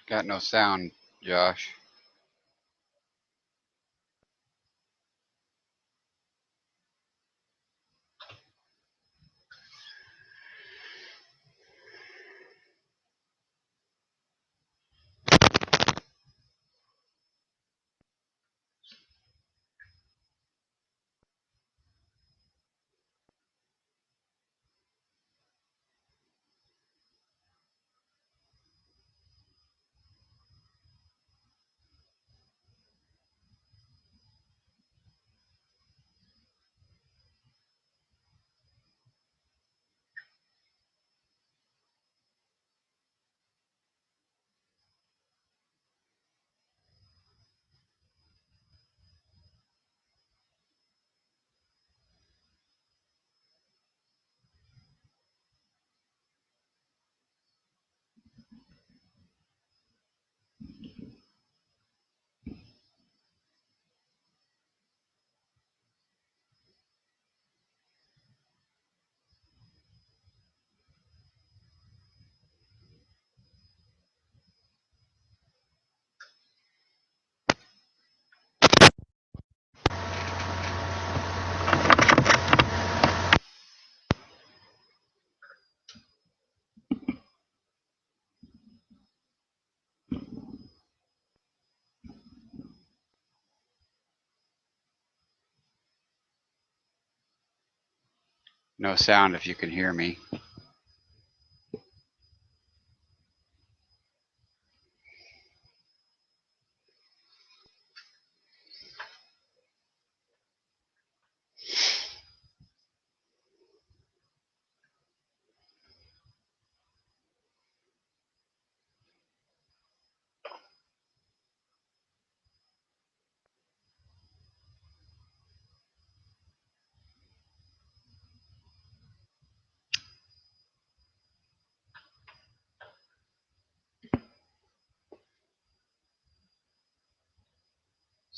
Got no sound, Josh. No sound if you can hear me.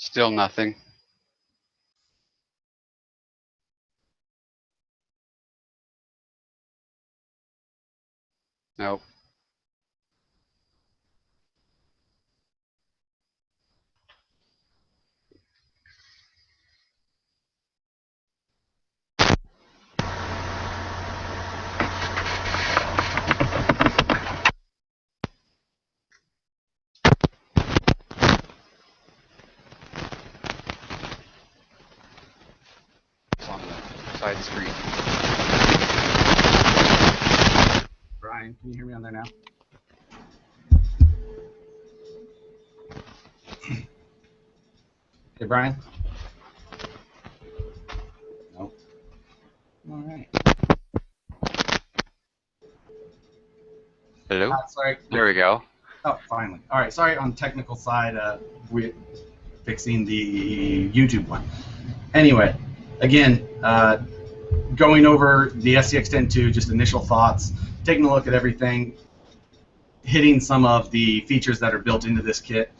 Still nothing. Nope. It's on the side screen. Brian, can you hear me on there now? Hey, Brian? Nope. All right. Hello? Sorry. There we go. Oh, finally. All right. Sorry, on the technical side, we're fixing the YouTube one. Anyway, again, going over the SCX-10-2, just initial thoughts, taking a look at everything, hitting some of the features that are built into this kit.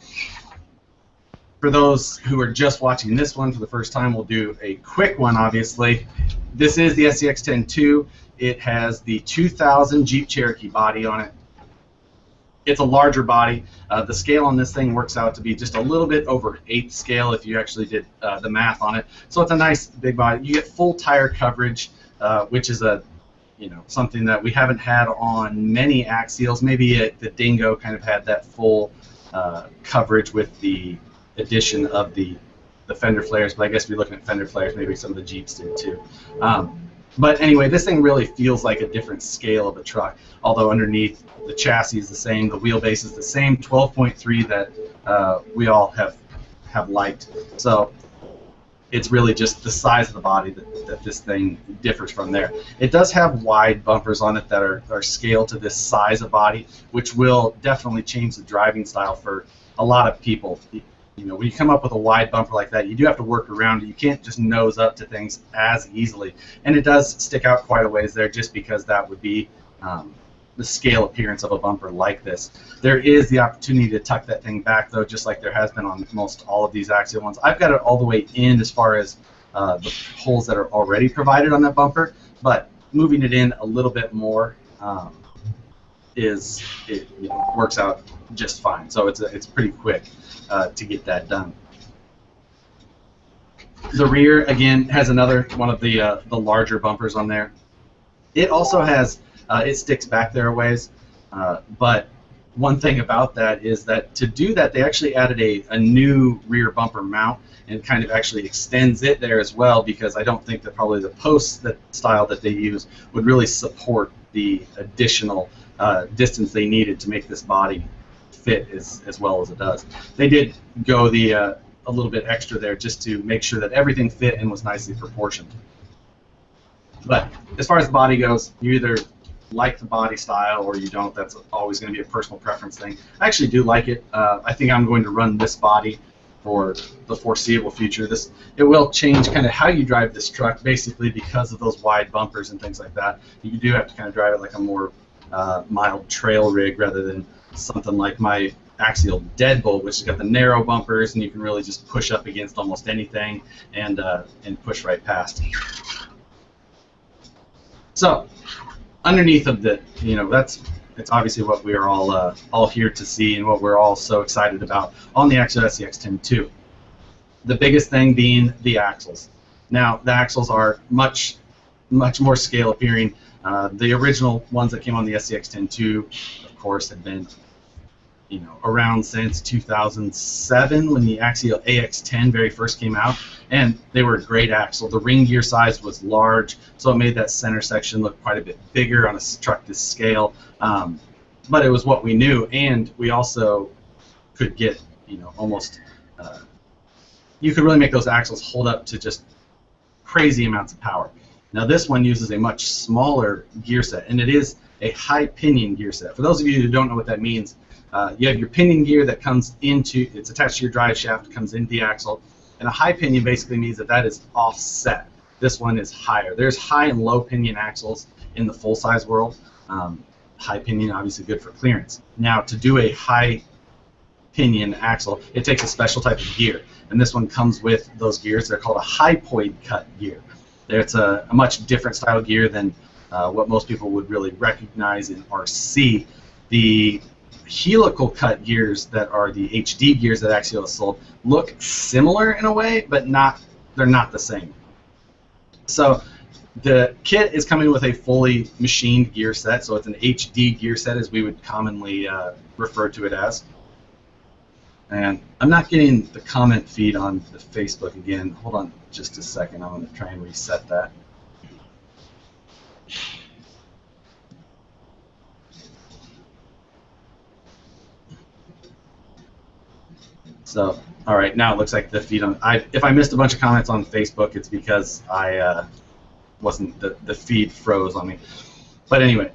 For those who are just watching this one for the first time, we'll do a quick one, obviously. This is the SCX-10-2. It has the 2000 Jeep Cherokee body on it. It's a larger body. The scale on this thing works out to be just a little bit over 8th scale if you actually did the math on it. So it's a nice big body. You get full tire coverage, which is something that we haven't had on many axials. Maybe the Dingo kind of had that full coverage with the addition of the fender flares, but I guess if you're looking at fender flares, maybe some of the Jeeps did too. But anyway, this thing really feels like a different scale of a truck, although underneath the chassis is the same, the wheelbase is the same, 12.3 that we all have liked. So it's really just the size of the body that this thing differs from there. It does have wide bumpers on it that are scaled to this size of body, which will definitely change the driving style for a lot of people. When you come up with a wide bumper like that, you do have to work around it. You can't just nose up to things as easily. And it does stick out quite a ways there just because that would be the scale appearance of a bumper like this. There is the opportunity to tuck that thing back, though, just like there has been on most all of these axial ones. I've got it all the way in as far as the holes that are already provided on that bumper, but moving it in a little bit more works out just fine. So it's pretty quick to get that done. The rear again has another one of the larger bumpers on there. It also has it sticks back there a ways, but one thing about that is that to do that they actually added a new rear bumper mount and kind of actually extends it there as well, because I don't think that probably the post style that they use would really support the additional distance they needed to make this body fit as well as it does. They did go a little bit extra there just to make sure that everything fit and was nicely proportioned. But as far as the body goes, you either like the body style or you don't. That's always going to be a personal preference thing. I actually do like it. I think I'm going to run this body for the foreseeable future. It will change kind of how you drive this truck, basically because of those wide bumpers and things like that. You do have to kind of drive it like a more mild trail rig rather than something like my Axial Deadbolt, which has got the narrow bumpers and you can really just push up against almost anything and push right past. So underneath of the, it's obviously what we are all here to see and what we're all so excited about on the Axial SCX-10 2. The biggest thing being the axles. Now the axles are much more scale appearing. The original ones that came on the SCX-10 2, of course, had been around since 2007 when the Axial AX-10 very first came out, and they were a great axle. The ring gear size was large, so it made that center section look quite a bit bigger on a truck this scale. But it was what we knew, and we also could get almost you could really make those axles hold up to just crazy amounts of power. Now this one uses a much smaller gear set, and it is a high pinion gear set. For those of you who don't know what that means, you have your pinion gear that comes it's attached to your drive shaft, comes into the axle, and a high pinion basically means that is offset. This one is higher. There's high and low pinion axles in the full-size world. High pinion obviously good for clearance. Now to do a high pinion axle, it takes a special type of gear, and this one comes with those gears. They're called a hypoid cut gear. It's a much different style of gear than what most people would really recognize in RC. The helical cut gears that are the HD gears that Axial has sold look similar in a way, but they're not the same. So the kit is coming with a fully machined gear set, so it's an HD gear set as we would commonly refer to it as. And I'm not getting the comment feed on the Facebook again. Hold on just a second. I'm going to try and reset that. So, all right, now it looks like the feed on. If I missed a bunch of comments on Facebook, it's because I wasn't the feed froze on me. But anyway,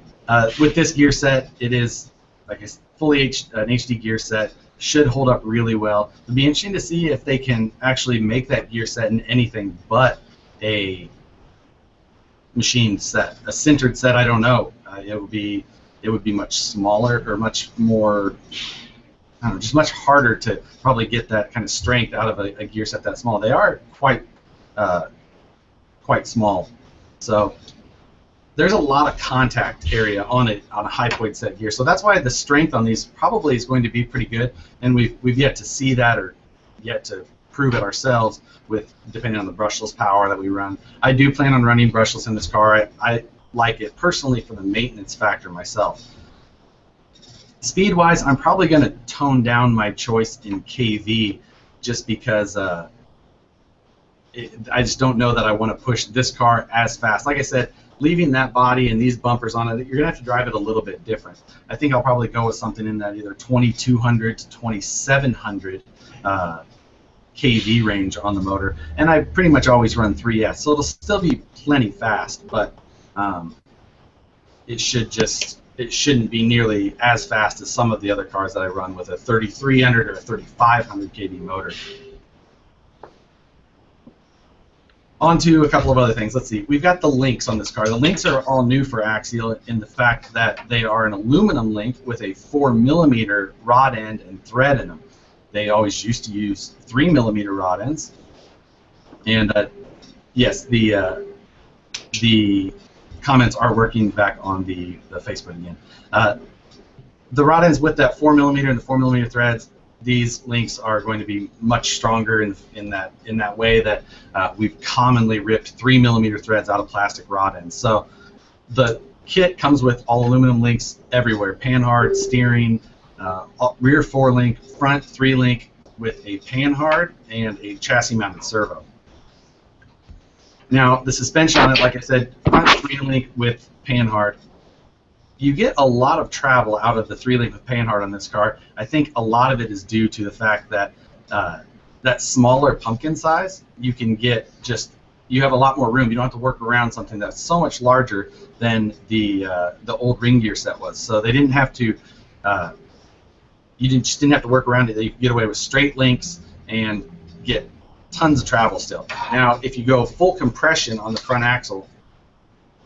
with this gear set, it is like a fully an HD gear set. Should hold up really well. It'll be interesting to see if they can actually make that gear set in anything but a machined set. A sintered set, I don't know. It would be much smaller or much more. I don't know, just much harder to probably get that kind of strength out of a gear set that small. They are quite small, so there's a lot of contact area on a hypoid set gear. So that's why the strength on these probably is going to be pretty good, and we've yet to see that or yet to prove it ourselves with depending on the brushless power that we run. I do plan on running brushless in this car. I like it personally for the maintenance factor myself. Speed-wise, I'm probably going to tone down my choice in KV just because I just don't know that I want to push this car as fast. Like I said, leaving that body and these bumpers on it, you're going to have to drive it a little bit different. I think I'll probably go with something in that either 2200 to 2700 KV range on the motor. And I pretty much always run 3S, so it'll still be plenty fast, but it shouldn't be nearly as fast as some of the other cars that I run with a 3300 or a 3500 kV motor. On to a couple of other things. Let's see. We've got the links on this car. The links are all new for Axial in the fact that they are an aluminum link with a 4mm rod end and thread in them. They always used to use 3mm rod ends. And yes, the comments are working back on the Facebook again. the rod ends with that 4mm and the 4mm threads, these links are going to be much stronger in that way that we've commonly ripped 3mm threads out of plastic rod ends. So the kit comes with all aluminum links everywhere: panhard, steering, rear 4-link, front 3-link with a panhard and a chassis-mounted servo. Now the suspension on it, like I said, front 3-link with panhard. You get a lot of travel out of the 3-link with panhard on this car. I think a lot of it is due to the fact that that smaller pumpkin size, you have a lot more room. You don't have to work around something that's so much larger than the old ring gear set was. So they didn't have to. Just didn't have to work around it. You could get away with straight links and get tons of travel still. Now, if you go full compression on the front axle,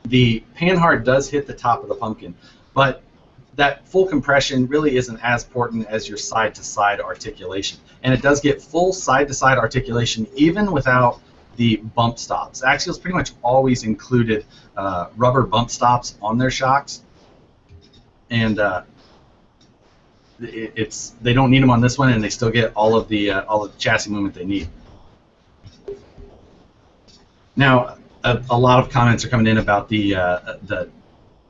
the panhard does hit the top of the pumpkin, but that full compression really isn't as important as your side-to-side articulation. And it does get full side-to-side articulation even without the bump stops. Axial's pretty much always included rubber bump stops on their shocks, and they don't need them on this one, and they still get all of the chassis movement they need. Now, a lot of comments are coming in about the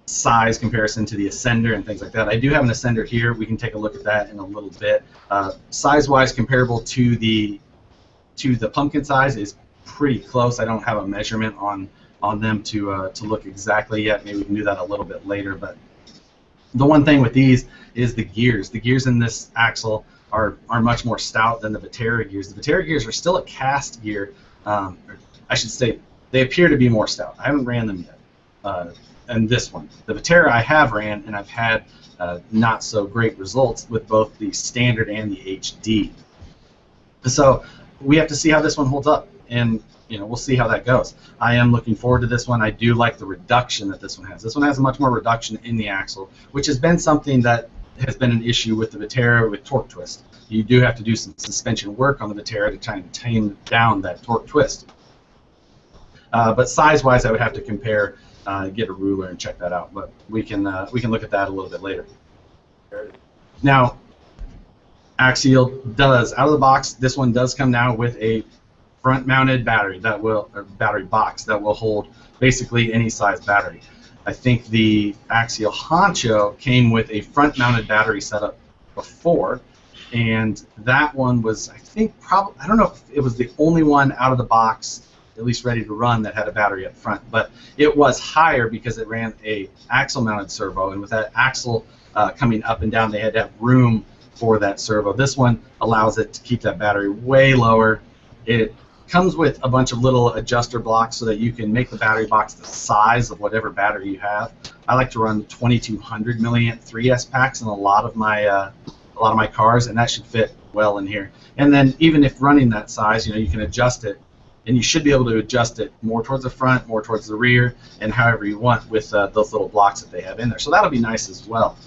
size comparison to the Ascender and things like that. I do have an Ascender here. We can take a look at that in a little bit. Size-wise, comparable to the pumpkin size is pretty close. I don't have a measurement on them to look exactly yet. Maybe we can do that a little bit later. But the one thing with these is the gears. The gears in this axle are much more stout than the Vetera gears. The Vetera gears are still a cast gear. I should say they appear to be more stout. I haven't ran them yet. And this one, the Vetera, I have ran, and I've had not so great results with both the standard and the HD. So we have to see how this one holds up, and we'll see how that goes. I am looking forward to this one. I do like the reduction that this one has. This one has a much more reduction in the axle, which has been something that has been an issue with the Vetera with torque twist. You do have to do some suspension work on the Vetera to try and tame down that torque twist. But size-wise, I would have to compare, get a ruler and check that out. But we can look at that a little bit later. Now, Axial does, out of the box, this one does come now with a front-mounted battery battery box that will hold basically any size battery. I think the Axial Honcho came with a front-mounted battery setup before, and that one was, I think, I don't know if it was the only one out of the box, at least ready to run, that had a battery up front, but it was higher because it ran a axle-mounted servo, and with that axle coming up and down, they had to have room for that servo. This one allows it to keep that battery way lower. It comes with a bunch of little adjuster blocks so that you can make the battery box the size of whatever battery you have. I like to run 2200 milliamp 3S packs in a lot of my cars, and that should fit well in here. And then even if running that size, you can adjust it, and you should be able to adjust it more towards the front, more towards the rear, and however you want with those little blocks that they have in there. So that'll be nice as well.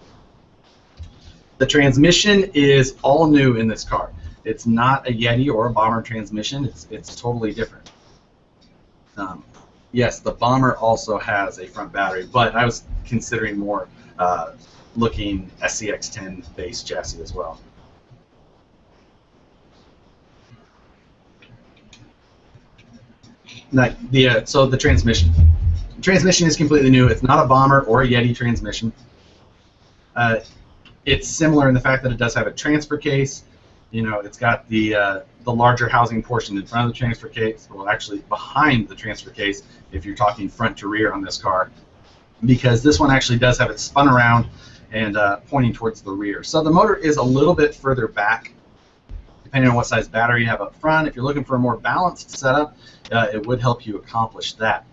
The transmission is all new in this car. It's not a Yeti or a Bomber transmission. It's totally different. Yes, the Bomber also has a front battery, but I was considering more looking SCX-10 base chassis as well. So the transmission. The transmission is completely new. It's not a Bomber or a Yeti transmission. It's similar in the fact that it does have a transfer case. It's got the larger housing portion in front of the transfer case, well, actually behind the transfer case, if you're talking front to rear on this car, because this one actually does have it spun around and pointing towards the rear. So the motor is a little bit further back, depending on what size battery you have up front. If you're looking for a more balanced setup, it would help you accomplish that.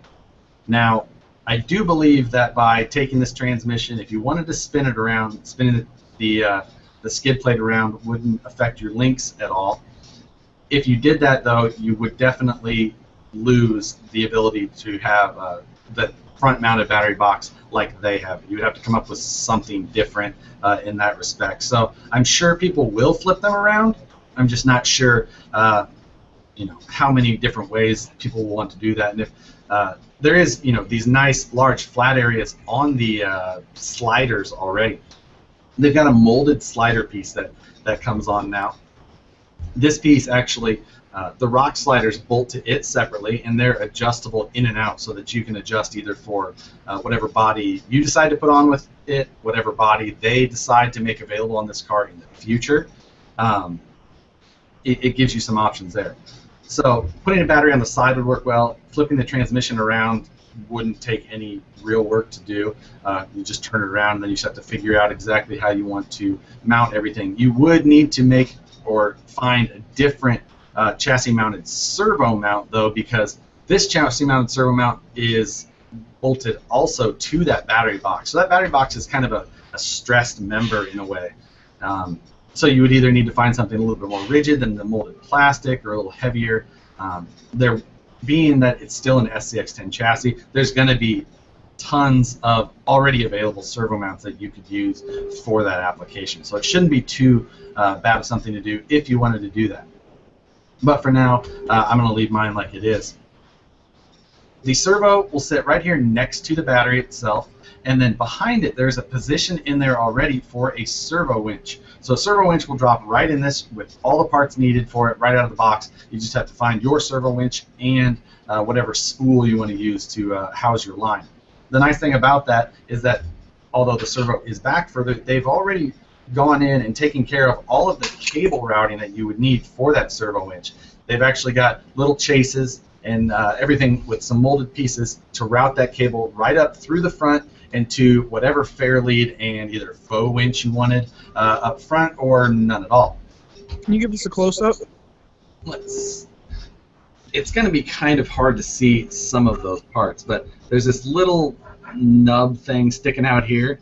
Now, I do believe that by taking this transmission, if you wanted to spin it around, spinning the skid plate around wouldn't affect your links at all. If you did that, though, you would definitely lose the ability to have the front-mounted battery box like they have. You would have to come up with something different in that respect. So I'm sure people will flip them around. I'm just not sure, how many different ways people will want to do that. And if there is, these nice large flat areas on the sliders already. they've got a molded slider piece that comes on now. This piece actually, the rock sliders bolt to it separately, and they're adjustable in and out so that you can adjust either for whatever body you decide to put on with it, whatever body they decide to make available on this car in the future. It gives you some options there. So putting a battery on the side would work well. Flipping the transmission around wouldn't take any real work to do. You just turn it around, and then you just have to figure out exactly how you want to mount everything. You would need to make or find a different chassis-mounted servo mount, though, because this chassis-mounted servo mount is bolted also to that battery box. So that battery box is kind of a stressed member in a way. So you would either need to find something a little bit more rigid than the molded plastic or a little heavier. There, being that it's still an SCX-10 chassis, there's going to be tons of already available servo mounts that you could use for that application. So it shouldn't be too bad of something to do if you wanted to do that. But for now, I'm going to leave mine like it is. The servo will sit right here next to the battery itself, and then behind it there's a position in there already for a servo winch. So a servo winch will drop right in this with all the parts needed for it right out of the box. You just have to find your servo winch and whatever spool you want to use to house your line. The nice thing about that is that although the servo is back further, they've already gone in and taken care of all of the cable routing that you would need for that servo winch. They've actually got little chases and everything with some molded pieces to route that cable right up through the front and to whatever fair lead and either faux winch you wanted up front or none at all. Can you give us a close-up? It's going to be kind of hard to see some of those parts, but there's this little nub thing sticking out here,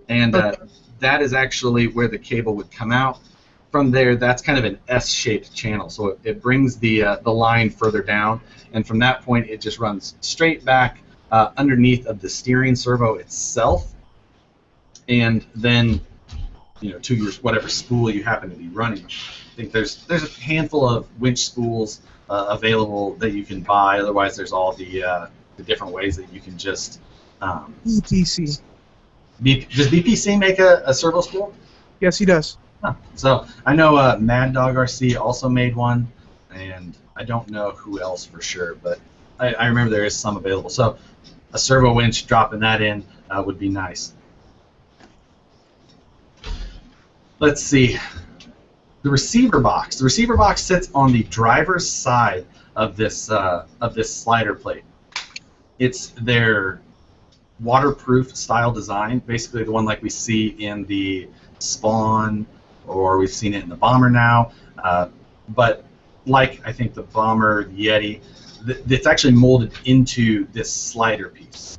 and that is actually where the cable would come out. From there, that's kind of an S-shaped channel, so it brings the line further down, and from that point it just runs straight back underneath of the steering servo itself, and then to your whatever spool you happen to be running. I think there's a handful of winch spools available that you can buy. Otherwise, there's all the different ways that you can just BPC. Does BPC make a servo spool? Yes, he does. Huh. So I know Mad Dog RC also made one, and I don't know who else for sure, but I remember there is some available. So a servo winch, dropping that in would be nice. Let's see. The receiver box. The receiver box sits on the driver's side of this slider plate. It's their waterproof style design, basically the one like we see in the Spawn, or we've seen it in the Bomber now. But like I think the Bomber, the Yeti, it's actually molded into this slider piece.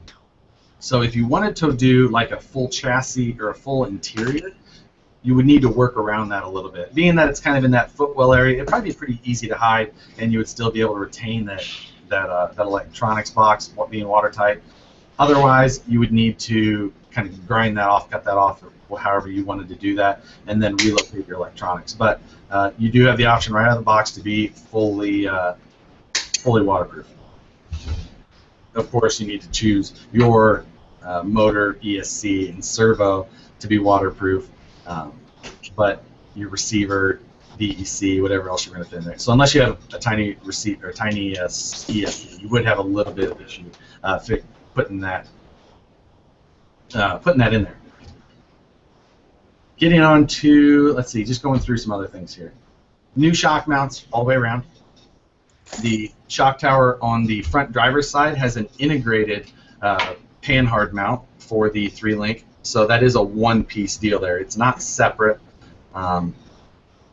So if you wanted to do like a full chassis or a full interior, you would need to work around that a little bit. Being that it's kind of in that footwell area, it'd probably be pretty easy to hide, and you would still be able to retain that electronics box being watertight. Otherwise, you would need to kind of grind that off, cut that off, or however you wanted to do that, and then relocate your electronics. But you do have the option right out of the box to be fully waterproof. Of course, you need to choose your motor, ESC, and servo to be waterproof. But your receiver, DEC, whatever else you're going to fit in there. So unless you have a tiny receiver or tiny ESC, you would have a little bit of issue putting that in there. Getting on to, let's see, just going through some other things here. New shock mounts all the way around. The shock tower on the front driver's side has an integrated panhard mount for the 3-link. So that is a one-piece deal there. It's not separate.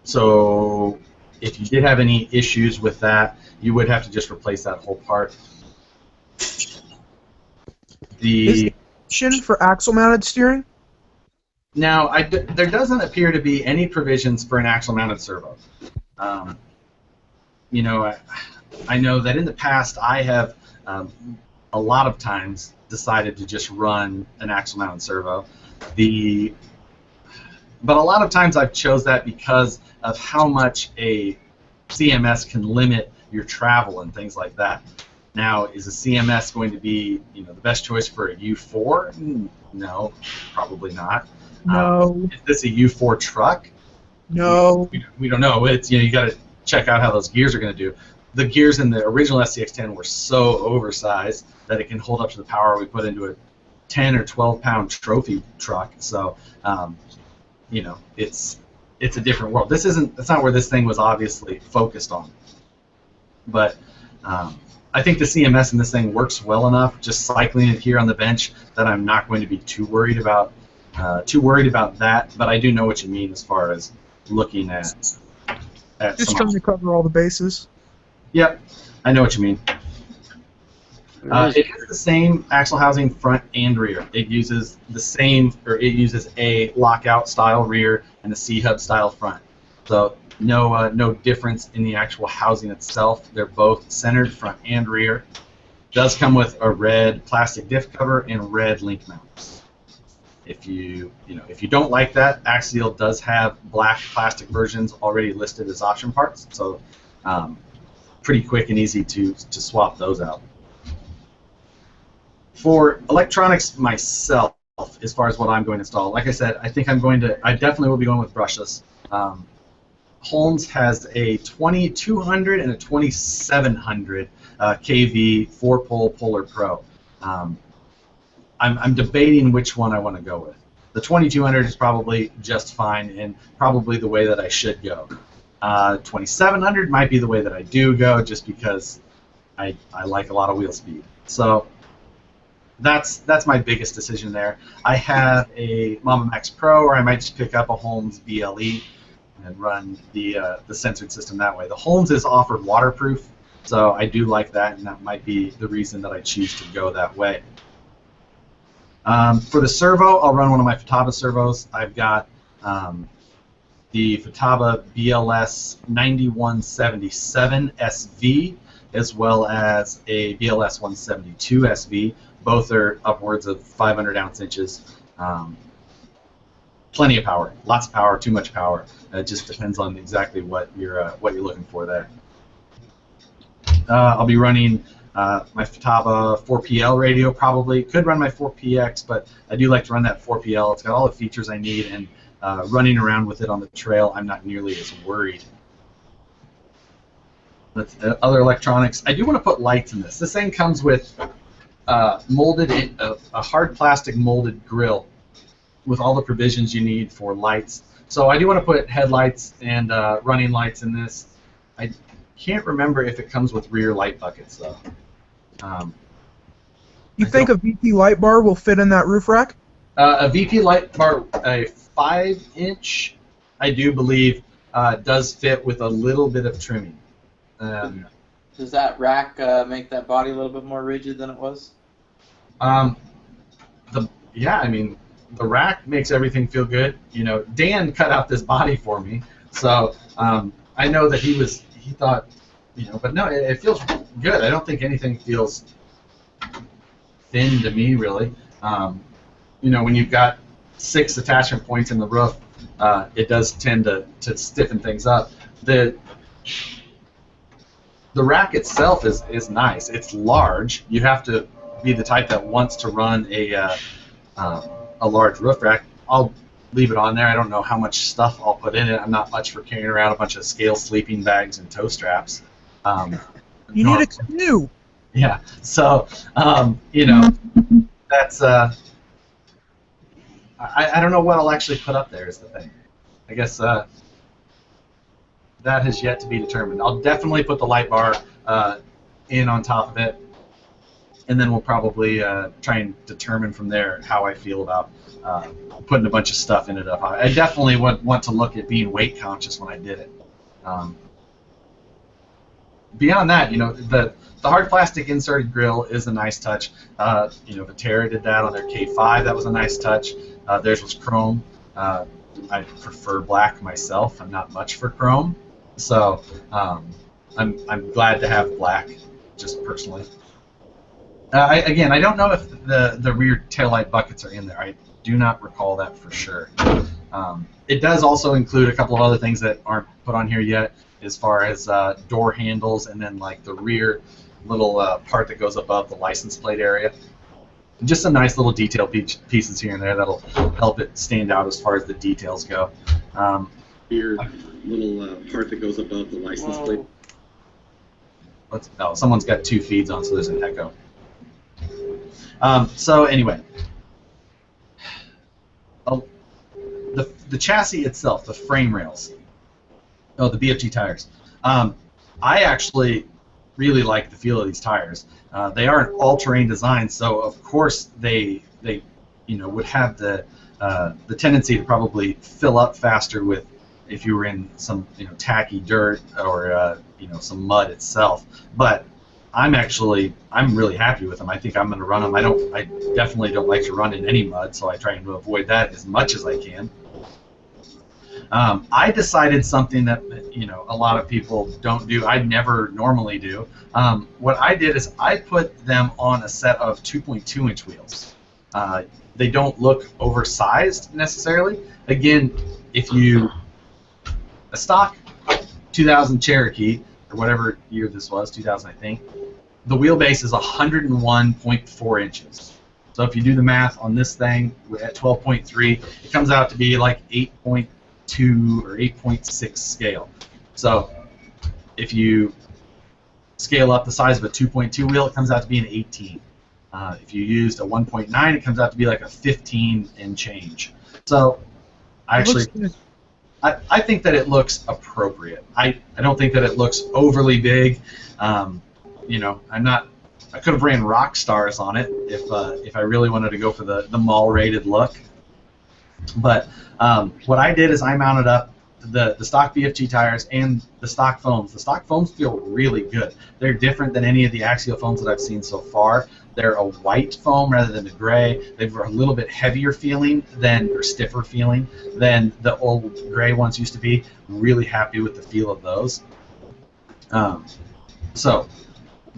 So if you did have any issues with that, you would have to just replace that whole part. Is there option for axle-mounted steering? Now, there doesn't appear to be any provisions for an axle-mounted servo. I know that in the past I have a lot of times decided to just run an axle-mounted servo. But a lot of times I've chose that because of how much a CMS can limit your travel and things like that. Now, is a CMS going to be the best choice for a U4? No, probably not. No. Is this a U4 truck? No. We don't know. It's, you got to check out how those gears are going to do. The gears in the original SCX-10 were so oversized that it can hold up to the power we put into a 10 or 12 pound trophy truck. So, it's a different world. That's not where this thing was obviously focused on. But I think the CMS in this thing works well enough, just cycling it here on the bench, that I'm not going to be too worried about that. But I do know what you mean as far as looking at Just trying to cover all the bases. Yep, I know what you mean. It has the same axle housing front and rear. It uses it uses a lockout style rear and a C-hub style front. So no difference in the actual housing itself. They're both centered front and rear. Does come with a red plastic diff cover and red link mounts. If you don't like that, Axial does have black plastic versions already listed as option parts. So pretty quick and easy to swap those out. For electronics myself, as far as what I'm going to install, like I said, I definitely will be going with brushless. Holmes has a 2200 and a 2700 kV 4-pole Polar Pro. I'm debating which one I want to go with. The 2200 is probably just fine and probably the way that I should go. 2700 might be the way that I do go, just because I like a lot of wheel speed. So that's my biggest decision there. I have a Mama Max Pro, or I might just pick up a Holmes BLE and run the censored system that way. The Holmes is offered waterproof, so I do like that, and that might be the reason that I choose to go that way. For the servo, I'll run one of my Futaba servos. I've got the Futaba BLS 9177 SV, as well as a BLS 172 SV. Both are upwards of 500 ounce-inches. Plenty of power, lots of power, too much power. It just depends on exactly what you're looking for there. I'll be running my Futaba 4PL radio, probably. Could run my 4PX, but I do like to run that 4PL. It's got all the features I need, and running around with it on the trail, I'm not nearly as worried. But other electronics, I do want to put lights in this. This thing comes with a hard plastic molded grill with all the provisions you need for lights. So I do want to put headlights and running lights in this. I can't remember if it comes with rear light buckets, though. You think a VP light bar will fit in that roof rack? A VP light bar, a 5-inch, I do believe, does fit with a little bit of trimming. Does that rack make that body a little bit more rigid than it was? Yeah, I mean, the rack makes everything feel good. Dan cut out this body for me, so I know that he thought, but no, it feels good. I don't think anything feels thin to me, really. When you've got 6 attachment points in the roof, it does tend to stiffen things up. The rack itself is nice. It's large. You have to be the type that wants to run a large roof rack. I'll leave it on there. I don't know how much stuff I'll put in it. I'm not much for carrying around a bunch of scale sleeping bags and toe straps. You need a canoe. Yeah. So, that's I don't know what I'll actually put up there is the thing. I guess that has yet to be determined. I'll definitely put the light bar in on top of it, and then we'll probably try and determine from there how I feel about putting a bunch of stuff in it up. I definitely want to look at being weight conscious when I did it. Beyond that, the hard plastic inserted grill is a nice touch. Viterra did that on their K5. That was a nice touch. Theirs was chrome. I prefer black myself. I'm not much for chrome, so I'm glad to have black, just personally. Again, I don't know if the rear taillight buckets are in there. I do not recall that for sure. It does also include a couple of other things that aren't put on here yet, as far as door handles and then like the rear little part that goes above the license plate area. Just some nice little detail pieces here and there that'll help it stand out as far as the details go. Your little part that goes above the license plate. Oh, someone's got 2 feeds on, so there's an echo. So anyway, the chassis itself, the frame rails, the BFG tires. I actually really like the feel of these tires. They are an all-terrain design, so of course they would have the tendency to probably fill up faster with if you were in some tacky dirt or some mud itself. But I'm really happy with them. I think I'm going to run them. I definitely don't like to run in any mud, so I try to avoid that as much as I can. I decided something that a lot of people don't do. I never normally do. What I did is I put them on a set of 2.2-inch wheels. They don't look oversized necessarily. Again, if you a stock 2000 Cherokee or whatever year this was, 2000 I think, the wheelbase is 101.4 inches. So if you do the math on this thing at 12.3, it comes out to be like 8.2 or 8.6 scale. So if you scale up the size of a 2.2 wheel, it comes out to be an 18. If you used a 1.9, it comes out to be like a 15 and change. So I think that it looks appropriate. I don't think that it looks overly big. I could have ran rock stars on it if I really wanted to go for the mall rated look. But what I did is I mounted up the stock BFG tires and the stock foams. The stock foams feel really good. They're different than any of the axial foams that I've seen so far. They're a white foam rather than a gray. They're a little bit heavier feeling or stiffer feeling than the old gray ones used to be. Really happy with the feel of those. So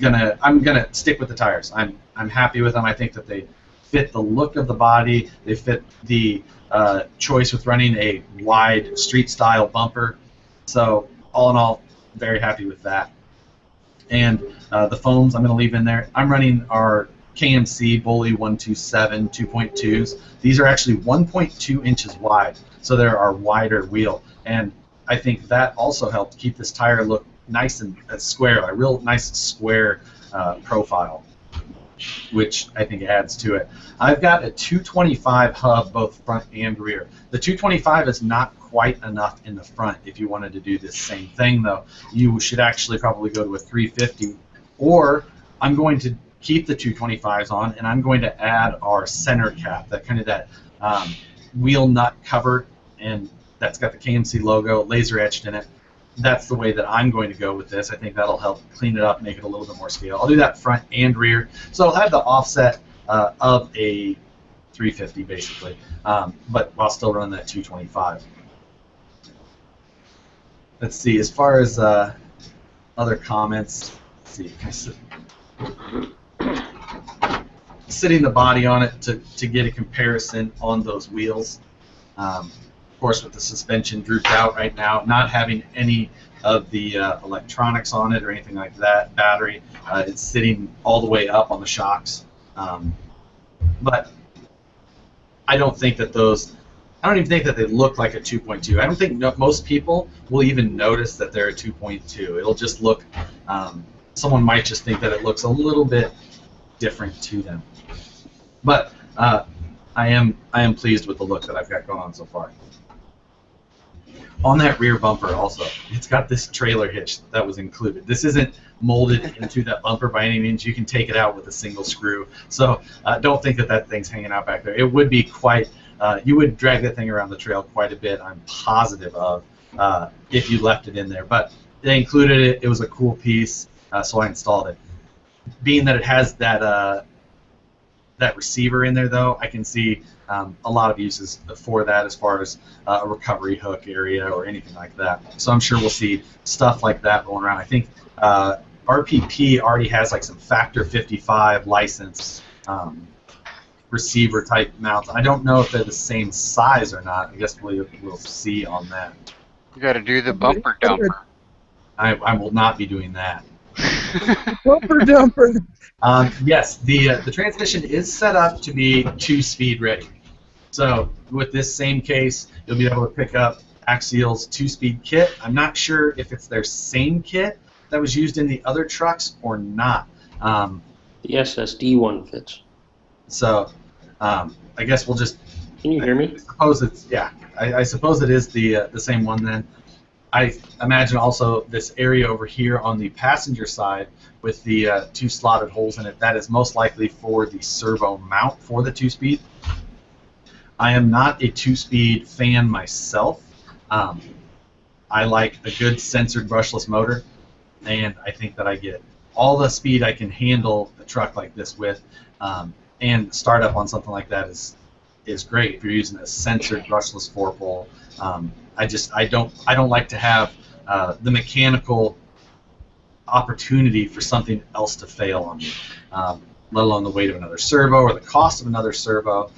I'm gonna stick with the tires. I'm happy with them. I think that they fit the look of the body. They fit the choice with running a wide street style bumper. So all in all, very happy with that. And the foams I'm going to leave in there. I'm running our KMC Bully 127 2.2s. These are actually 1.2 inches wide, so they're our wider wheel. And I think that also helped keep this tire look nice and square, a real nice square profile, which I think adds to it. I've got a 225 hub both front and rear. The 225 is not quite enough in the front if you wanted to do this same thing, though. You should actually probably go to a 350, or I'm going to keep the 225s on, and I'm going to add our center cap, that wheel nut cover, and that's got the KMC logo laser etched in it. That's the way that I'm going to go with this. I think that'll help clean it up, make it a little bit more scale. I'll do that front and rear. So I'll have the offset of a 350 basically, but while still running that 225. Let's see, as far as other comments, let's see, sitting the body on it to get a comparison on those wheels. Of course, with the suspension drooped out right now, not having any of the electronics on it or anything like that, battery, it's sitting all the way up on the shocks. But I don't think that I don't even think that they look like a 2.2. I don't think most people will even notice that they're a 2.2. It'll just look, someone might just think that it looks a little bit different to them. But I am pleased with the look that I've got going on so far. On that rear bumper also, it's got this trailer hitch that was included. This isn't molded into that bumper by any means. You can take it out with a single screw. So don't think that that thing's hanging out back there. It would be quite, you would drag that thing around the trail quite a bit, I'm positive of, if you left it in there. But they included it. It was a cool piece, so I installed it. Being that it has that that receiver in there, though, I can see a lot of uses for that as far as a recovery hook area or anything like that. So I'm sure we'll see stuff like that going around. I think RPP already has like some Factor 55 license receiver type mounts. I don't know if they're the same size or not. I guess we'll see on that. You got to do the bumper dumper. I will not be doing that. Bumper dumper. Yes, the transmission is set up to be 2-speed ready. So with this same case, you'll be able to pick up Axial's 2-speed kit. I'm not sure if it's their same kit that was used in the other trucks or not. The SSD one fits. So I guess we'll just. Can you hear me? I suppose it's I suppose it is the same one then. I imagine also this area over here on the passenger side with the 2 slotted holes in it, that is most likely for the servo mount for the 2-speed. I am not a 2-speed fan myself. I like a good censored brushless motor, and I think that I get all the speed I can handle a truck like this with, and startup on something like that is great if you're using a censored brushless 4-pole. I don't like to have the mechanical opportunity for something else to fail on me, let alone the weight of another servo or the cost of another servo.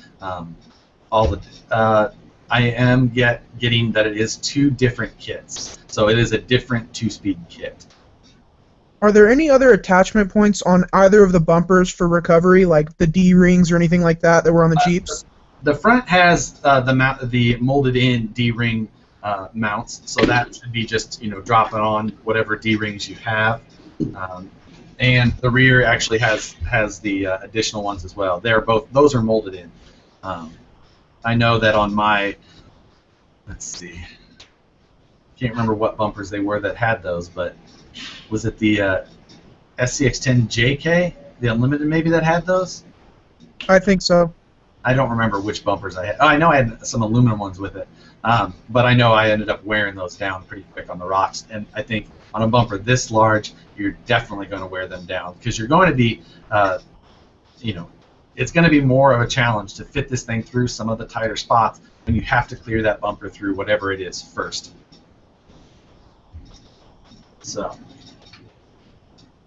I am getting that it is 2 different kits, so it is a different 2-speed kit. Are there any other attachment points on either of the bumpers for recovery, like the D-rings or anything like that were on the Jeeps? The front has the molded-in D-ring mounts, so that should be just dropping on whatever D-rings you have. And the rear actually has the additional ones as well. Those are molded in. I know that on my, let's see, can't remember what bumpers they were that had those, but was it the SCX-10 JK, the Unlimited maybe, that had those? I think so. I don't remember which bumpers I had. Oh, I know I had some aluminum ones with it, but I know I ended up wearing those down pretty quick on the rocks. And I think on a bumper this large, you're definitely going to wear them down because you're going to be, it's going to be more of a challenge to fit this thing through some of the tighter spots, and you have to clear that bumper through whatever it is first. So.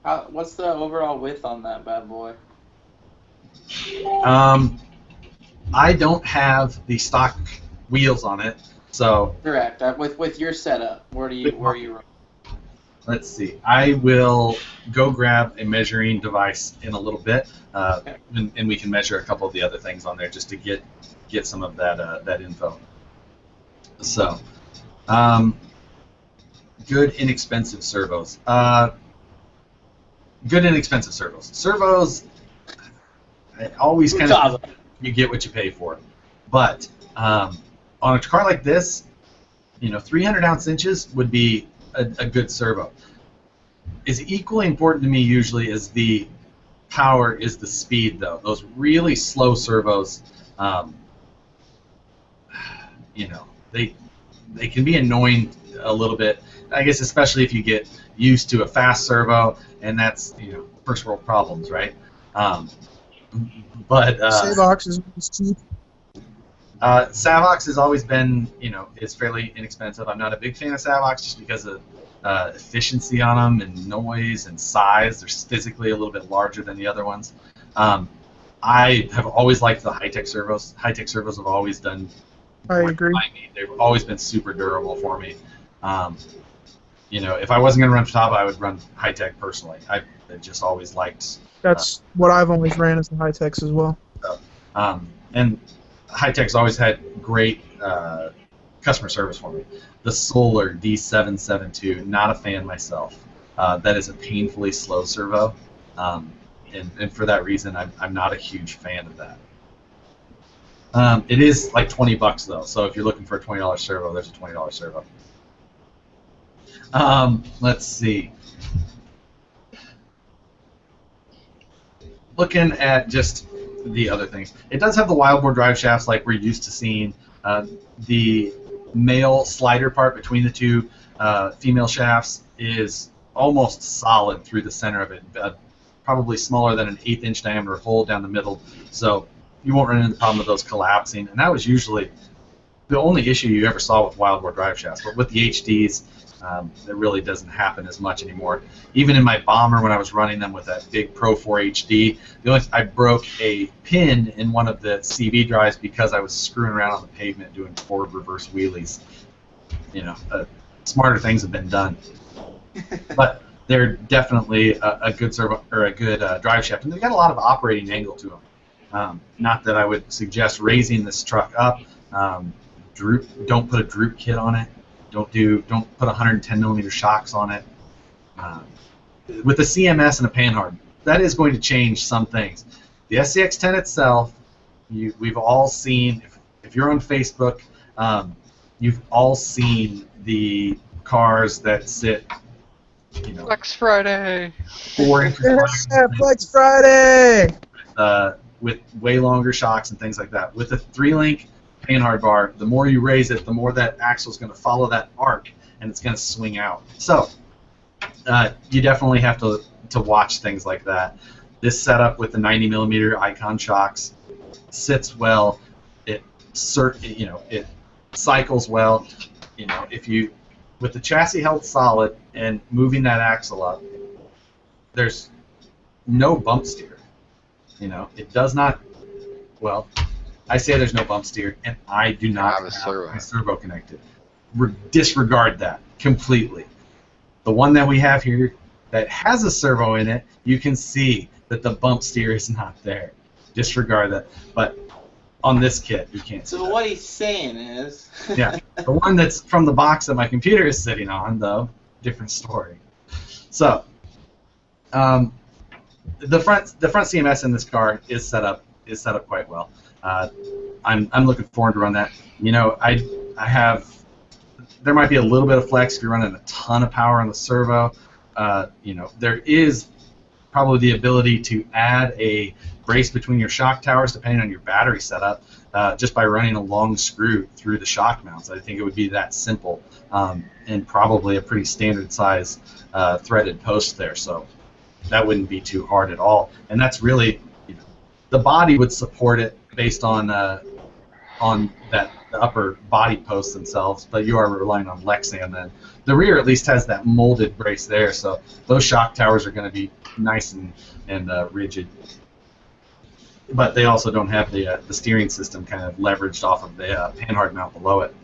What's the overall width on that bad boy? I don't have the stock wheels on it, so. Correct. With your setup, where are you running? Let's see. I will go grab a measuring device in a little bit, Okay. and we can measure a couple of the other things on there just to get some of that info. So, good inexpensive servos. Good inexpensive servos. Servos, always kind of you get what you pay for, but on a car like this, 300-ounce inches would be a good servo. Is equally important to me usually as the power is the speed, though. Those really slow servos, they can be annoying a little bit. I guess especially if you get used to a fast servo, and that's first world problems, right? But Savox is cheap. Savox has always been, is fairly inexpensive. I'm not a big fan of Savox just because of efficiency on them and noise and size. They're physically a little bit larger than the other ones. I have always liked the high-tech servos. High-tech servos have always done. I agree. They've always been super durable for me. If I wasn't going to run top, I would run high-tech personally. I just always liked. That's what I've always ran as the high-techs as well. And high-tech's always had great customer service for me. The Solar D772, not a fan myself. That is a painfully slow servo, and for that reason, I'm not a huge fan of that. It is like $20 though, so if you're looking for a $20 servo, there's a $20 servo. Let's see. Looking at just the other things, it does have the wildboard drive shafts like we're used to seeing. The male slider part between the two female shafts is almost solid through the center of it, probably smaller than an 1/8 inch diameter hole down the middle, so you won't run into the problem of those collapsing. And that was usually the only issue you ever saw with wildboard drive shafts. But with the HDs, it really doesn't happen as much anymore. Even in my Bomber, when I was running them with that big Pro 4 HD, I broke a pin in one of the CV drives because I was screwing around on the pavement doing forward reverse wheelies. Smarter things have been done. But they're definitely a good servo or a good drive shaft, and they've got a lot of operating angle to them. Not that I would suggest raising this truck up. Don't put a droop kit on it. Don't put 110 millimeter shocks on it. With a CMS and a panhard, that is going to change some things. The SCX-10 itself, we've all seen. If you're on Facebook, you've all seen the cars that sit, Flex Friday. 4 inches Yeah, Flex Friday. with way longer shocks and things like that. With a 3-link panhard bar, the more you raise it, the more that axle is going to follow that arc, and it's going to swing out. So you definitely have to watch things like that. This setup with the 90 millimeter Icon shocks sits well. It cycles well. With the chassis held solid and moving that axle up, there's no bump steer. It does not. Well, I say there's no bump steer, and I do not have a servo connected. Disregard that completely. The one that we have here that has a servo in it, you can see that the bump steer is not there. Disregard that. But on this kit, you can't see So that. what he's saying is... Yeah, the one that's from the box that my computer is sitting on, though, different story. So, the front CMS in this car is set up quite well. I'm looking forward to run that. I have. There might be a little bit of flex if you're running a ton of power on the servo. There is probably the ability to add a brace between your shock towers depending on your battery setup, just by running a long screw through the shock mounts. I think it would be that simple, and probably a pretty standard size threaded post there. So that wouldn't be too hard at all. And that's really, the body would support it based on the upper body posts themselves, but you are relying on Lexan then. The rear at least has that molded brace there, so those shock towers are going to be nice and rigid. But they also don't have the steering system kind of leveraged off of the panhard mount below it.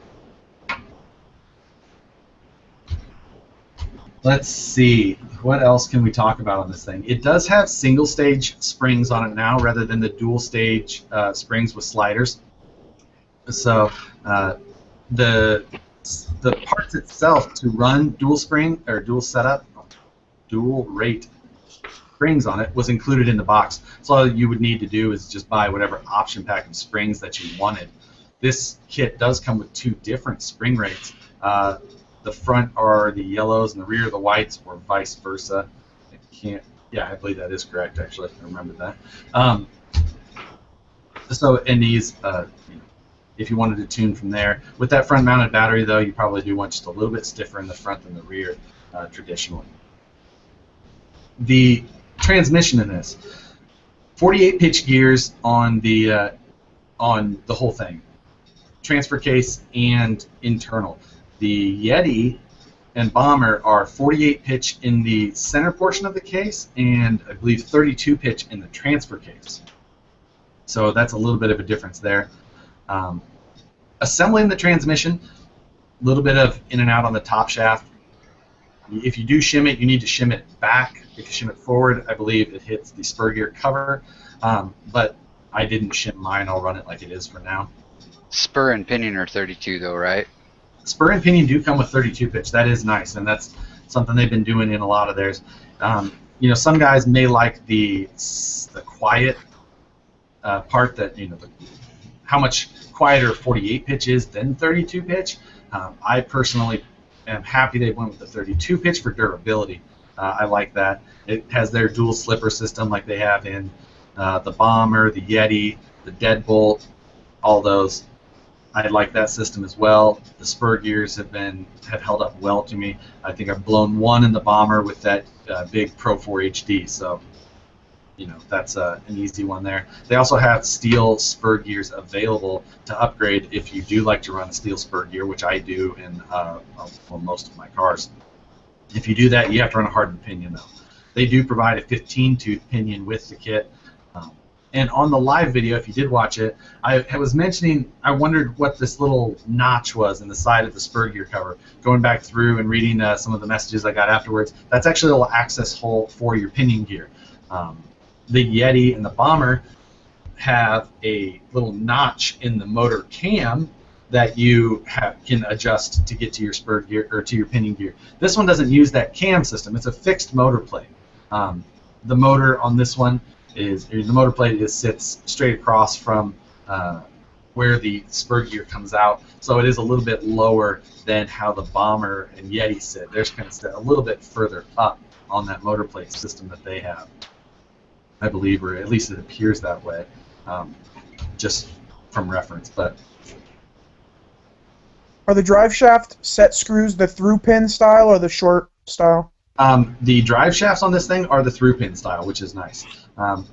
Let's see, what else can we talk about on this thing? It does have single-stage springs on it now rather than the dual-stage springs with sliders. So the parts itself to run dual spring or dual setup, dual rate springs on it was included in the box. So all you would need to do is just buy whatever option pack of springs that you wanted. This kit does come with 2 different spring rates. The front are the yellows and the rear are the whites, or vice versa. I believe that is correct, actually. I remember that. So in these, if you wanted to tune from there. With that front-mounted battery, though, you probably do want just a little bit stiffer in the front than the rear, traditionally. The transmission in this, 48-pitch gears on the whole thing, transfer case and internal. The Yeti and Bomber are 48-pitch in the center portion of the case, and I believe 32-pitch in the transfer case. So that's a little bit of a difference there. Assembling the transmission, a little bit of in and out on the top shaft. If you do shim it, you need to shim it back. If you shim it forward, I believe it hits the spur gear cover. But I didn't shim mine. I'll run it like it is for now. Spur and pinion are 32 though, right? Spur and pinion do come with 32 pitch. That is nice, and that's something they've been doing in a lot of theirs. Some guys may like the quiet part that how much quieter 48 pitch is than 32 pitch. I personally am happy they went with the 32 pitch for durability. I like that. It has their dual slipper system like they have in the Bomber, the Yeti, the Deadbolt, all those. I like that system as well. The spur gears have held up well to me. I think I've blown one in the Bomber with that big Pro 4 HD, so that's an easy one there. They also have steel spur gears available to upgrade if you do like to run a steel spur gear, which I do in most of my cars. If you do that, you have to run a hardened pinion though. They do provide a 15-tooth pinion with the kit. And on the live video, if you did watch it, I was mentioning, I wondered what this little notch was in the side of the spur gear cover. Going back through and reading some of the messages I got afterwards, that's actually a little access hole for your pinion gear. The Yeti and the Bomber have a little notch in the motor cam that you can adjust to get to your spur gear or to your pinion gear. This one doesn't use that cam system. It's a fixed motor plate. The motor on this one the motor plate sits straight across from where the spur gear comes out, so it is a little bit lower than how the Bomber and Yeti sit. They're kind of a little bit further up on that motor plate system that they have, I believe, or at least it appears that way, just from reference. But Are the drive shaft set screws the through pin style or the short style? The drive shafts on this thing are the through pin style, which is nice.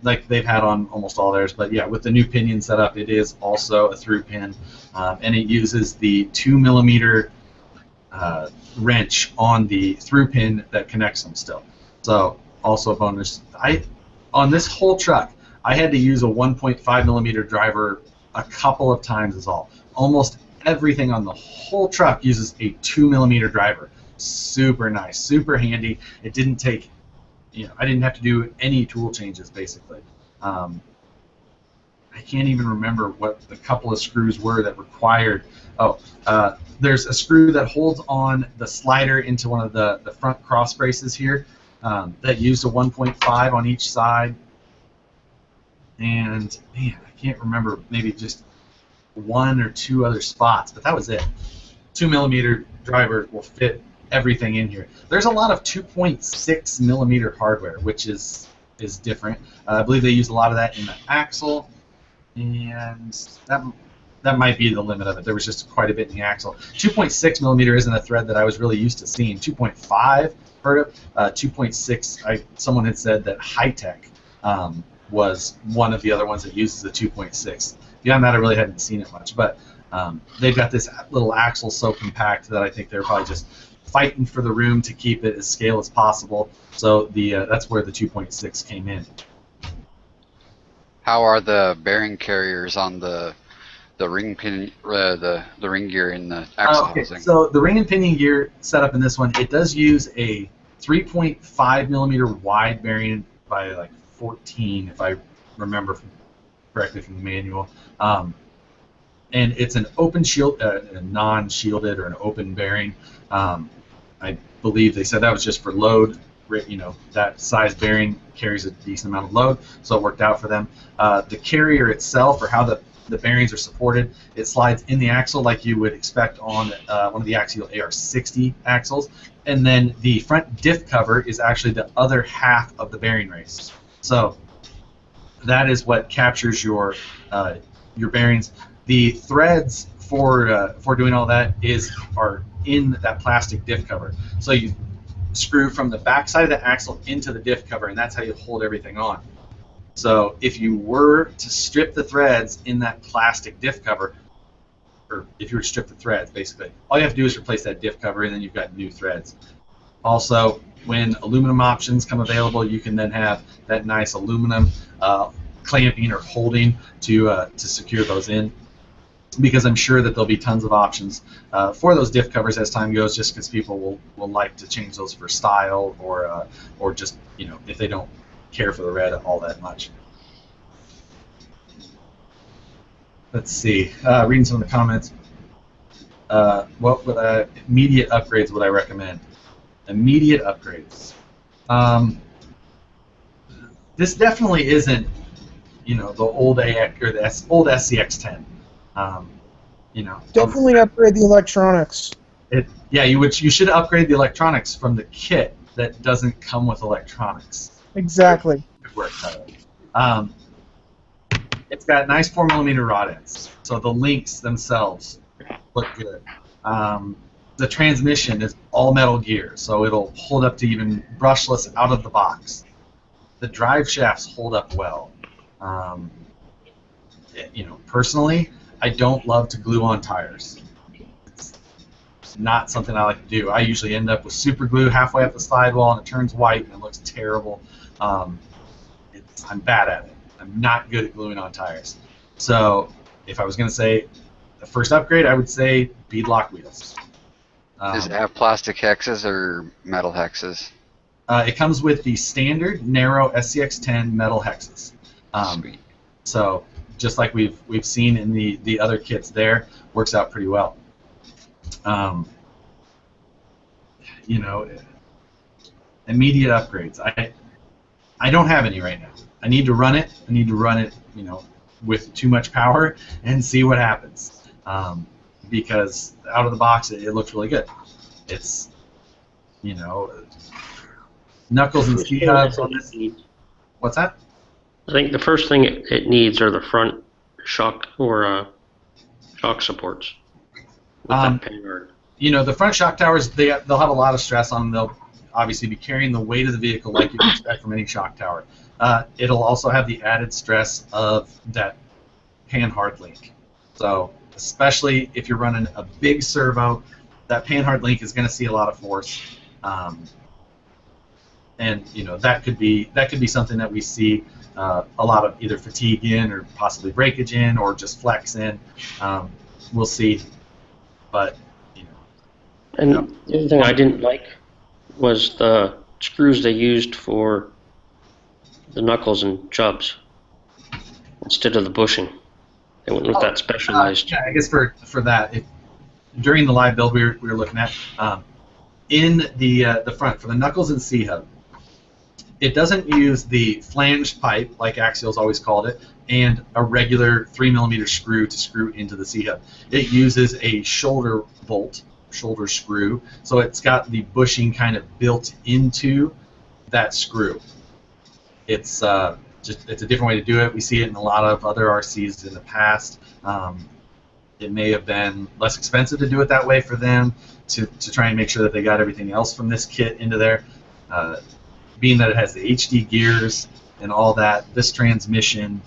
Like they've had on almost all theirs, but yeah, with the new pinion setup, it is also a through pin, and it uses the 2mm wrench on the through pin that connects them still. So also a bonus. On this whole truck, I had to use a 1.5mm driver a couple of times is all. Almost everything on the whole truck uses a 2mm driver. Super nice, super handy. It didn't take, I didn't have to do any tool changes basically. I can't even remember what the couple of screws were that required. There's a screw that holds on the slider into one of the front cross braces here that used a 1.5 on each side. And man, I can't remember, maybe just one or two other spots, but that was it. 2mm driver will fit everything in here. There's a lot of 2.6mm hardware, which is different. I believe they use a lot of that in the axle, and that might be the limit of it. There was just quite a bit in the axle. 2.6mm isn't a thread that I was really used to seeing. 2.5, heard of? 2.6, someone had said that High-Tech was one of the other ones that uses the 2.6. Beyond that, I really hadn't seen it much, but they've got this little axle so compact that I think they're probably just fighting for the room to keep it as scale as possible. So that's where the 2.6 came in. How are the bearing carriers on the ring pin, the ring gear in the axle housing? So the ring and pinion gear setup in this one, it does use a 3.5mm wide bearing by like 14, if I remember correctly from the manual. And it's an open shield, a non-shielded or an open bearing. I believe they said that was just for load. That size bearing carries a decent amount of load, so it worked out for them. The carrier itself, or how the bearings are supported, it slides in the axle like you would expect on one of the Axial AR60 axles, and then the front diff cover is actually the other half of the bearing race. So that is what captures your bearings. The threads for doing all that are in that plastic diff cover. So you screw from the back side of the axle into the diff cover, and that's how you hold everything on. So if you were to strip the threads in that plastic diff cover, or if you were to strip the threads, basically, all you have to do is replace that diff cover, and then you've got new threads. Also, when aluminum options come available, you can then have that nice aluminum clamping or holding to secure those in, because I'm sure that there'll be tons of options for those diff covers as time goes, just because people will like to change those for style, or just, if they don't care for the red all that much. Let's see, reading some of the comments. What immediate upgrades would I recommend? Immediate upgrades. This definitely isn't, the old AX or the old SCX-10. Definitely upgrade the electronics. You should upgrade the electronics from the kit that doesn't come with electronics. Exactly. Good work, Tyler. It's got nice 4mm rod ends, so the links themselves look good. The transmission is all metal gear, so it'll hold up to even brushless out of the box. The drive shafts hold up well. Personally, I don't love to glue on tires. It's not something I like to do. I usually end up with super glue halfway up the sidewall, and it turns white and it looks terrible. I'm bad at it. I'm not good at gluing on tires. So if I was going to say the first upgrade, I would say beadlock wheels. Does it have plastic hexes or metal hexes? It comes with the standard narrow SCX-10 metal hexes. Sweet. So just like we've seen in the other kits there, works out pretty well. You know, immediate upgrades. I don't have any right now. I need to run it. I need to run it, you know, with too much power and see what happens. Because out of the box, it looks really good. It's, you know, Knuckles and C-Hubs on this. What's that? I think the first thing it needs are the front shock or shock supports. With that panhard. You know, the front shock towers, they'll have a lot of stress on them. They'll obviously be carrying the weight of the vehicle like you'd expect from any shock tower. It'll also have the added stress of that panhard link. So especially if you're running a big servo, that panhard link is going to see a lot of force. And you know, that could be something that we see a lot of either fatigue in or possibly breakage in or just flex in. We'll see. But you know. And the other thing I didn't like was the screws they used for the knuckles and chubs instead of the bushing. They went with that specialized. Yeah, I guess for that, during the live build we were looking at, in the front for the knuckles and C-hub, it doesn't use the flanged pipe like Axial's always called it, and a regular 3mm screw to screw into the C-hub. It uses a shoulder bolt, shoulder screw, so it's got the bushing kind of built into that screw. It's a different way to do it. We see it in a lot of other RCs in the past. It may have been less expensive to do it that way for them to try and make sure that they got everything else from this kit into there. Being that it has the HD gears and all that, this transmission,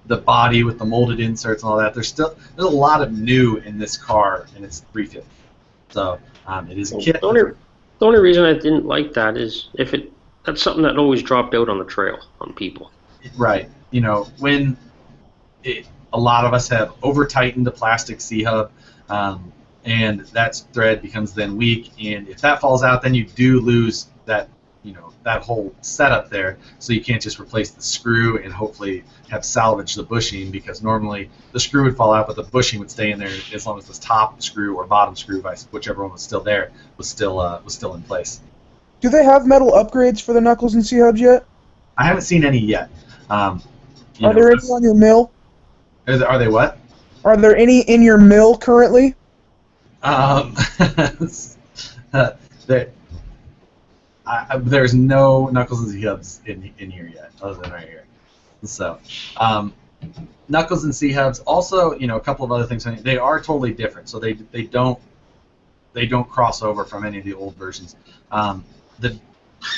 the body with the molded inserts and all that, there's a lot of new in this car, and it's 350. So it is a kit. The only reason I didn't like that is that's something that always dropped out on the trail on people. Right. You know, when a lot of us have over-tightened the plastic C-hub, and that thread becomes then weak, and if that falls out, then you do lose that, you know, that whole setup there. So you can't just replace the screw and hopefully have salvaged the bushing, because normally the screw would fall out, but the bushing would stay in there as long as the top screw or bottom screw, whichever one was still there, was still in place. Do they have metal upgrades for the knuckles and C-hubs yet? I haven't seen any yet. Are there any on your mill? Are they what? Are there any in your mill currently? There's no knuckles and C-hubs in here yet, other than right here. So, knuckles and C-hubs. Also, you know, a couple of other things. They are totally different, so they don't cross over from any of the old versions. The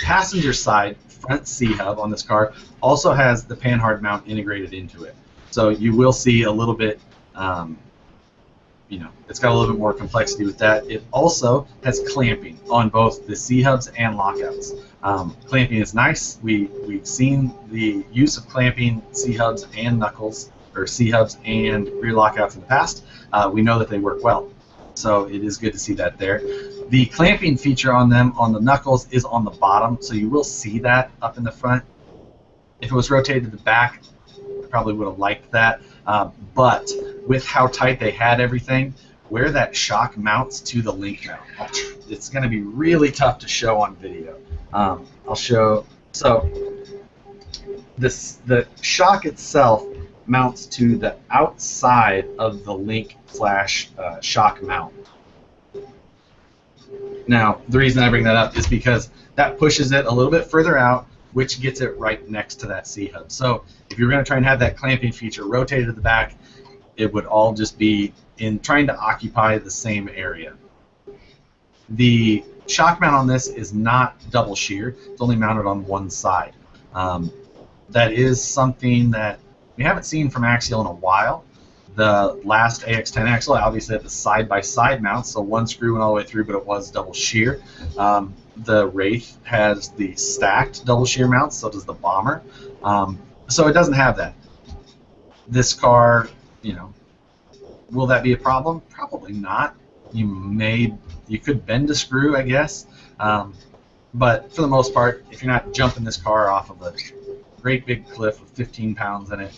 passenger side front C-hub on this car also has the panhard mount integrated into it. So you will see a little bit, you know, it's got a little bit more complexity with that. It also has clamping on both the C-hubs and lockouts. Clamping is nice. We've seen the use of clamping C-hubs and knuckles, or C-hubs and rear lockouts in the past. We know that they work well. So it is good to see that there. The clamping feature on them, on the knuckles, is on the bottom, so you will see that up in the front. If it was rotated to the back, I probably would have liked that. But with how tight they had everything, where that shock mounts to the link mount, it's going to be really tough to show on video. I'll show. So the shock itself mounts to the outside of the link / shock mount. Now, the reason I bring that up is because that pushes it a little bit further out, which gets it right next to that C-hub. So if you're going to try and have that clamping feature rotated to the back, it would all just be in trying to occupy the same area. The shock mount on this is not double shear. It's only mounted on one side. That is something that we haven't seen from Axial in a while. The last AX-10 axle obviously had the side-by-side mount, so one screw went all the way through, but it was double shear. The Wraith has the stacked double shear mounts, so does the Bomber. So it doesn't have that. This car, will that be a problem? Probably not. You could bend a screw, I guess, but for the most part, if you're not jumping this car off of a great big cliff with 15 pounds in it,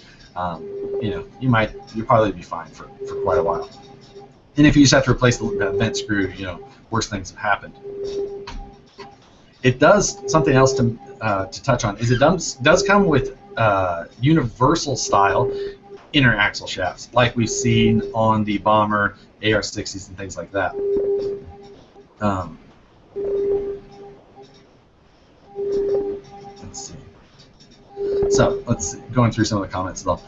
you'll probably be fine for quite a while. And if you just have to replace the bent screw, worse things have happened. It does something else to touch on. Is it does come with universal style inner axle shafts, like we've seen on the Bomber, AR-60s, and things like that. Let's see. So going through some of the comments though.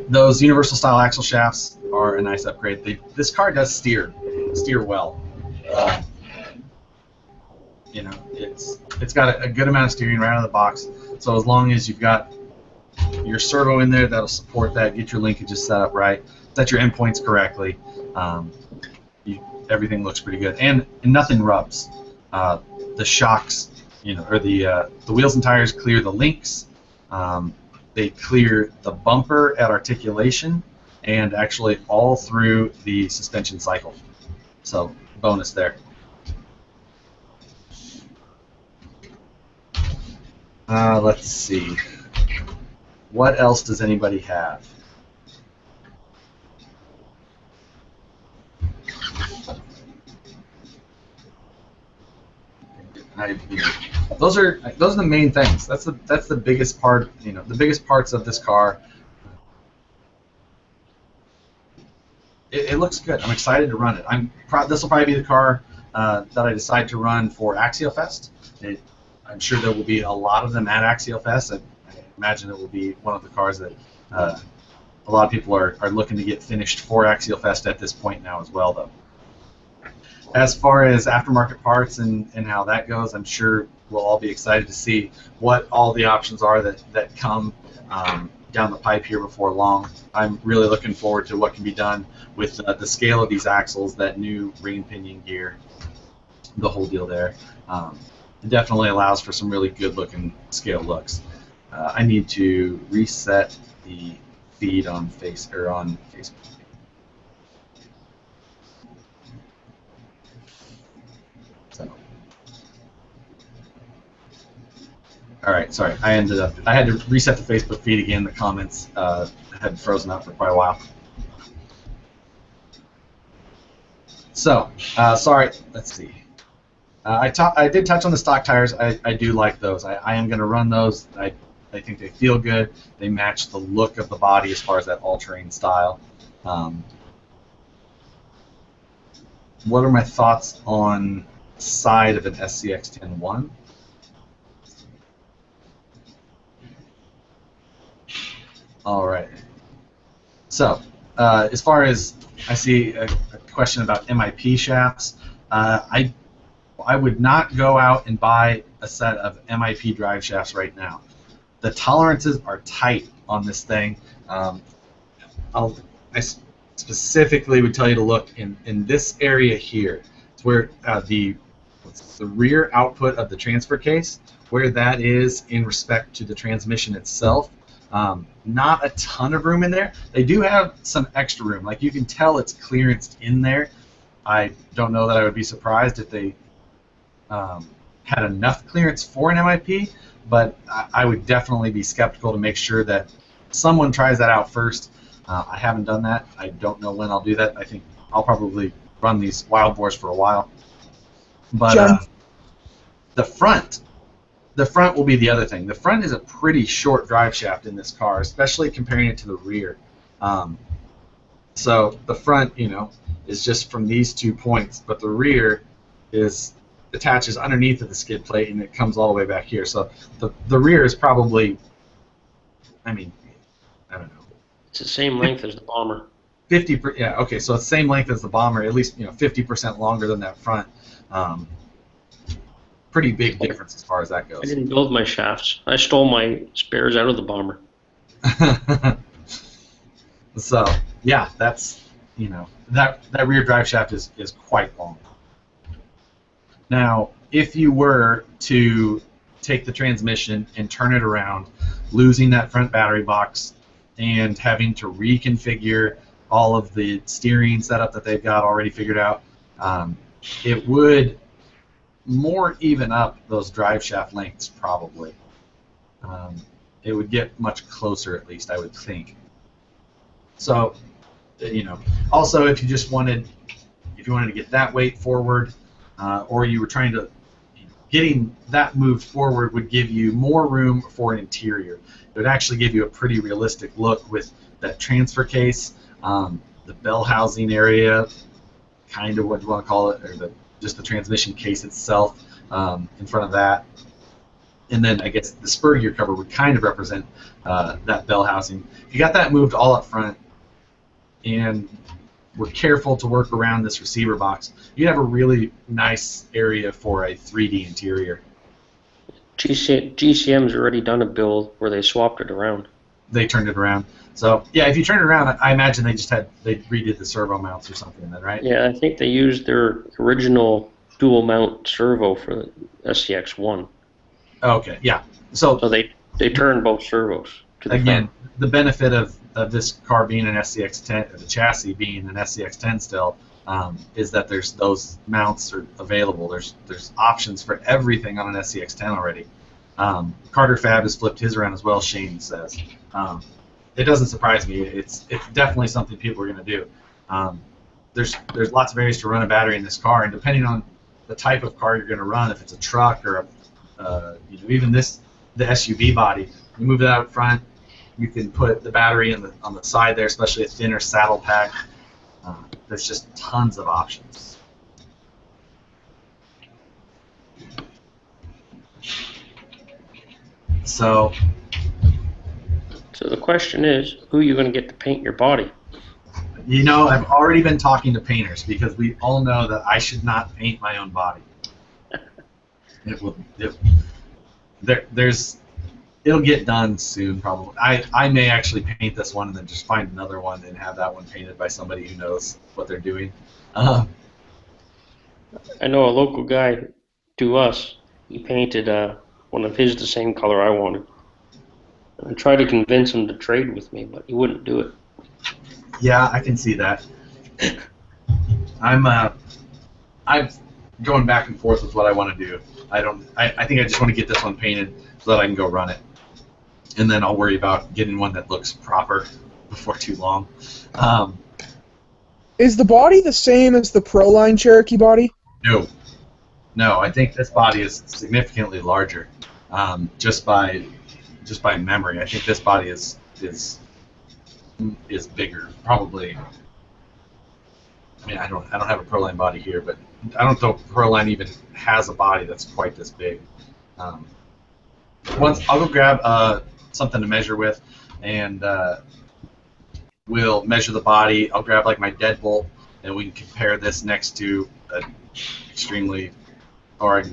Those universal style axle shafts are a nice upgrade. This car does steer well. It's got a good amount of steering right out of the box. So as long as you've got your servo in there, that'll support that. Get your linkages set up right. Set your endpoints correctly. Everything looks pretty good, and nothing rubs. The shocks, or the wheels and tires clear the links. They clear the bumper at articulation, and actually all through the suspension cycle. So bonus there. Let's see. What else does anybody have? Those are the main things. That's the biggest part. The biggest parts of this car. It looks good. I'm excited to run it. This will probably be the car that I decide to run for Axial Fest. I'm sure there will be a lot of them at Axial Fest. I imagine it will be one of the cars that a lot of people are looking to get finished for Axial Fest at this point now as well, though. As far as aftermarket parts and how that goes, I'm sure we'll all be excited to see what all the options are that come down the pipe here before long. I'm really looking forward to what can be done with the scale of these axles, that new ring and pinion gear, the whole deal there. It definitely allows for some really good-looking scale looks. I need to reset the feed on Facebook. So. All right, sorry. I had to reset the Facebook feed again. The comments had frozen up for quite a while. So, sorry. Let's see. I did touch on the stock tires. I do like those. I am going to run those. I think they feel good. They match the look of the body as far as that all-terrain style. What are my thoughts on the side of an SCX-10-1? All right. So, as far as I see a question about MIP shafts, I would not go out and buy a set of MIP drive shafts right now. The tolerances are tight on this thing. I specifically would tell you to look in this area here. It's where the rear output of the transfer case, where that is in respect to the transmission itself. Not a ton of room in there. They do have some extra room. Like, you can tell it's clearanced in there. I don't know that I would be surprised if they had enough clearance for an MIP, but I would definitely be skeptical to make sure that someone tries that out first. I haven't done that. I don't know when I'll do that. I think I'll probably run these wild boars for a while. But the front will be the other thing. The front is a pretty short drive shaft in this car, especially comparing it to the rear. So the front, is just from these 2 points, but the rear attaches underneath of the skid plate, and it comes all the way back here. So the rear is probably, I don't know. It's the same length as the Bomber. 50. Yeah. Okay. So it's the same length as the Bomber, at least 50% longer than that front. Pretty big difference as far as that goes. I didn't build my shafts. I stole my spares out of the Bomber. So yeah, that's that rear drive shaft is quite long. Now, if you were to take the transmission and turn it around, losing that front battery box, and having to reconfigure all of the steering setup that they've got already figured out. It would more even up those drive shaft lengths, probably. It would get much closer, at least, I would think. So, also if you just wanted, to get that weight forward, or you were trying to, getting that moved forward would give you more room for an interior. It would actually give you a pretty realistic look with that transfer case, the bell housing area, kind of what you want to call it, or just the transmission case itself in front of that. And then I guess the spur gear cover would kind of represent that bell housing. If you got that moved all up front and were careful to work around this receiver box, you'd have a really nice area for a 3D interior. GCM's already done a build where they swapped it around. They turned it around. So yeah, if you turn it around, I imagine they redid the servo mounts or something then, right? Yeah, I think they used their original dual mount servo for the SCX-10. Okay, yeah. So they turned both servos to the again, front. the benefit of this car being an SCX-10, or the chassis being an SCX-10 still, is that there's those mounts are available. There's options for everything on an SCX-10 already. Carter Fab has flipped his around as well, Shane says. It doesn't surprise me. It's definitely something people are going to do. There's lots of areas to run a battery in this car, and depending on the type of car you're going to run, if it's a truck or even the SUV body, you move it out front. You can put the battery on the side there, especially a thinner saddle pack. There's just tons of options. So the question is, who are you going to get to paint your body? I've already been talking to painters because we all know that I should not paint my own body. It'll get done soon, probably. I may actually paint this one and then just find another one and have that one painted by somebody who knows what they're doing. I know a local guy to us. He painted one of his the same color I wanted. I tried to convince him to trade with me, but he wouldn't do it. Yeah, I can see that. I'm going back and forth with what I want to do. I think I just want to get this one painted so that I can go run it. And then I'll worry about getting one that looks proper before too long. Is the body the same as the Proline Cherokee body? No, I think this body is significantly larger, just by memory. I think this body is bigger, probably. I mean, I don't have a Proline body here, but I don't know if Proline even has a body that's quite this big. Once I'll go grab something to measure with, and we'll measure the body. I'll grab like my deadbolt, and we can compare this next to a extremely, or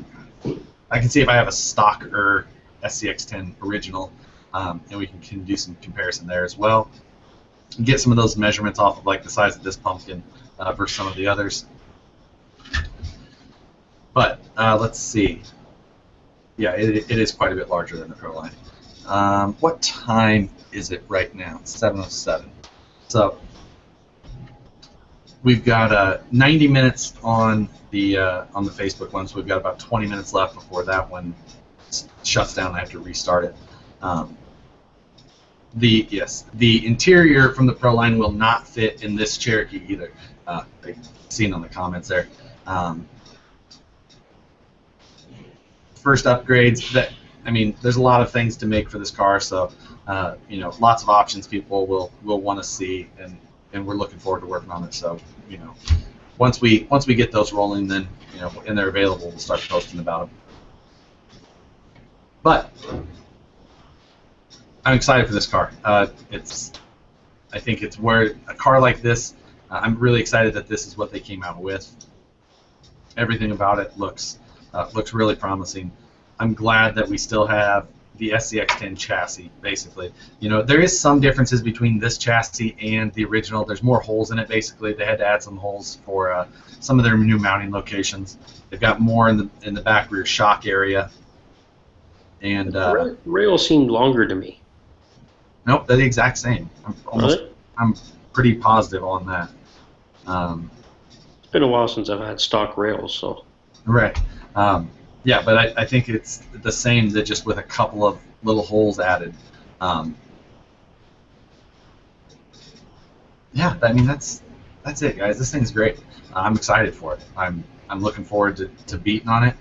I can see if I have a stocker SCX-10 original, and we can do some comparison there as well. And get some of those measurements off of like the size of this pumpkin versus some of the others. But let's see. Yeah, it is quite a bit larger than the Proline. What time is it right now? It's 7:07. So we've got 90 minutes on the Facebook one, so we've got about 20 minutes left before that one shuts down. I have to restart it. The interior from the Proline will not fit in this Cherokee either. I've seen on the comments there. First upgrades, there's a lot of things to make for this car, so lots of options people will want to see, and we're looking forward to working on it. So once we get those rolling, then and they're available, we'll start posting about them. But I'm excited for this car. I think it's where a car like this. I'm really excited that this is what they came out with. Everything about it looks really promising. I'm glad that we still have the SCX-10 chassis, basically. There is some differences between this chassis and the original. There's more holes in it, basically. They had to add some holes for some of their new mounting locations. They've got more in the back rear shock area. And rail seemed longer to me. nope, they're the exact same. Really? I'm pretty positive on that. It's been a while since I've had stock rails, so. Right. Yeah, but I think it's the same, that just with a couple of little holes added. Yeah, I mean that's it, guys. This thing's great. I'm excited for it. I'm looking forward to beating on it.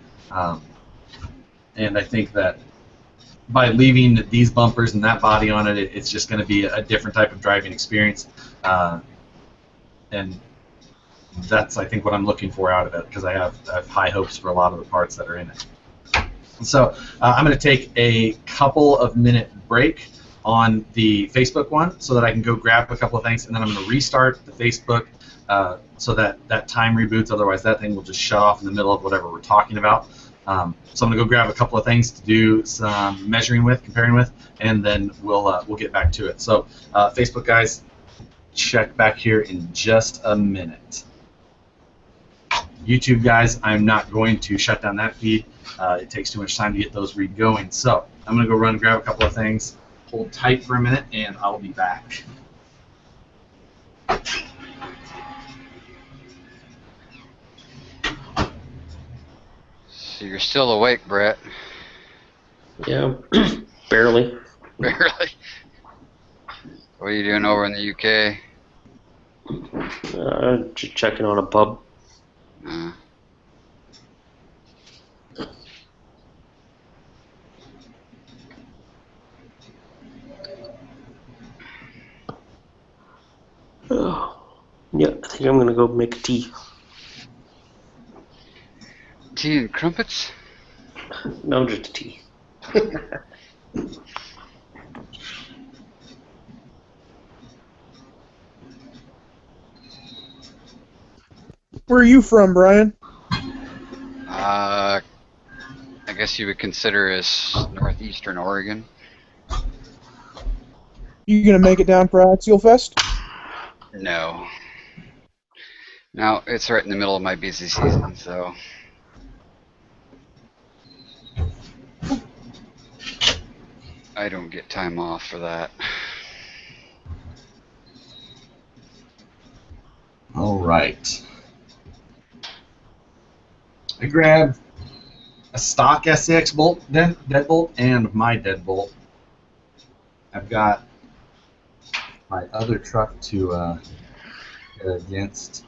And I think that by leaving these bumpers and that body on it, it's just going to be a different type of driving experience. And that's, I think, what I'm looking for out of it, because I have high hopes for a lot of the parts that are in it. So I'm going to take a couple of minute break on the Facebook one so that I can go grab a couple of things, and then I'm going to restart the Facebook so that time reboots. Otherwise, that thing will just shut off in the middle of whatever we're talking about. So I'm going to go grab a couple of things to do some measuring with, comparing with, and then we'll get back to it. So Facebook guys, check back here in just a minute. YouTube guys, I'm not going to shut down that feed. It takes too much time to get those read going. So I'm going to go run and grab a couple of things. Hold tight for a minute, and I'll be back. So you're still awake, Brett? Yeah, barely. Barely. What are you doing over in the UK? Just checking on a pub. Yeah, I think I'm gonna go make a tea. Tea and crumpets? No, just a tea. Where are you from, Brian? I guess you would consider us northeastern Oregon. You gonna make it down for Axial Fest? No. No, it's right in the middle of my busy season, so. I don't get time off for that. All right. I grabbed a stock SCX bolt, deadbolt, and my deadbolt. I've got my other truck to get against.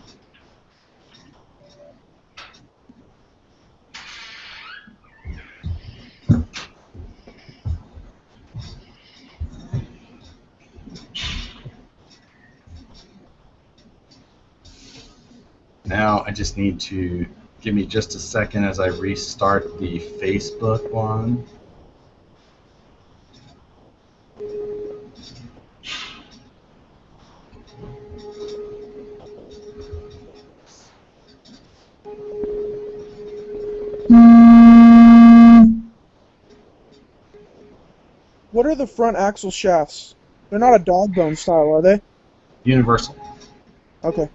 Now I just need to give me just a second as I restart the Facebook one. What are the front axle shafts? They're not a dog bone style, are they? Universal. Okay.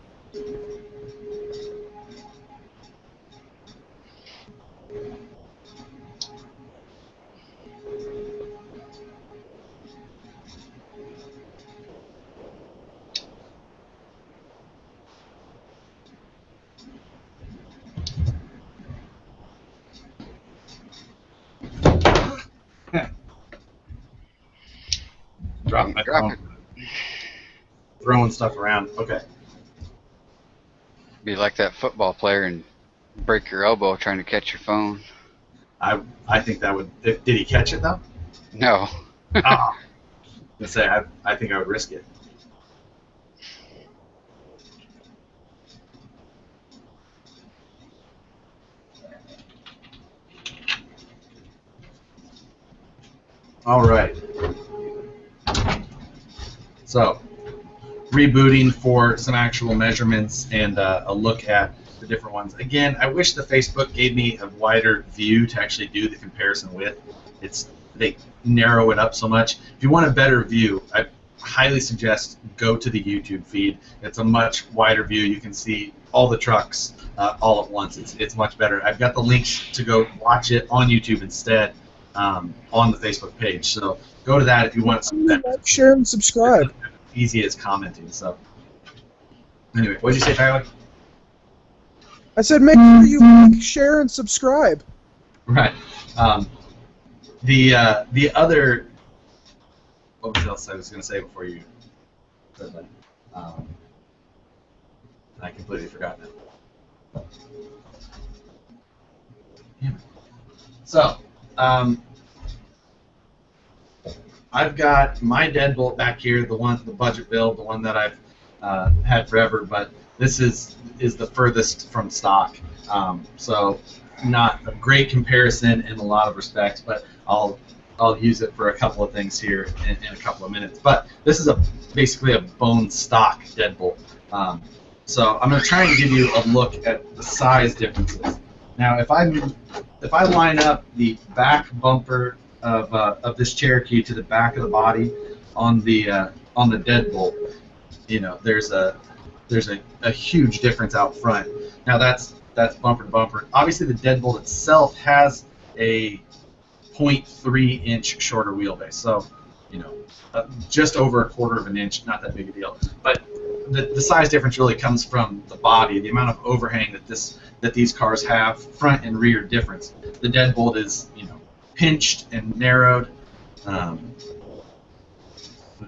Drop my Drop phone. it. Throwing stuff around. Okay. Be like that football player and break your elbow trying to catch your phone. I think that would. Did he catch it though? No. Ah. Let's say I think I would risk it. All right. So, rebooting for some actual measurements and a look at the different ones. Again, I wish the Facebook gave me a wider view to actually do the comparison with. They narrow it up so much. If you want a better view, I highly suggest go to the YouTube feed. It's a much wider view. You can see all the trucks all at once. It's much better. I've got the links to go watch it on YouTube instead. on the Facebook page. So go to that if you want some of that. Like, share, and subscribe. Easy as commenting. So anyway, what did you say, Tyler? I said make sure you like, share, and subscribe. Right. The other, what was else I was going to say before you said that? I completely forgot now. Damn it. So, I've got my deadbolt back here, the budget build, the one that I've had forever, but this is the furthest from stock. So not a great comparison in a lot of respects, but I'll use it for a couple of things here in a couple of minutes. But this is basically a bone stock deadbolt. So I'm going to try and give you a look at the size differences. Now, if I line up the back bumper of this Cherokee to the back of the body on the deadbolt, you know, there's a huge difference out front. Now that's bumper to bumper. Obviously, the deadbolt itself has a 0.3 inch shorter wheelbase, so you know, just over a quarter of an inch, not that big a deal. But the size difference really comes from the body, the amount of overhang that these cars have, front and rear difference. The deadbolt is, you know, pinched and narrowed. Let's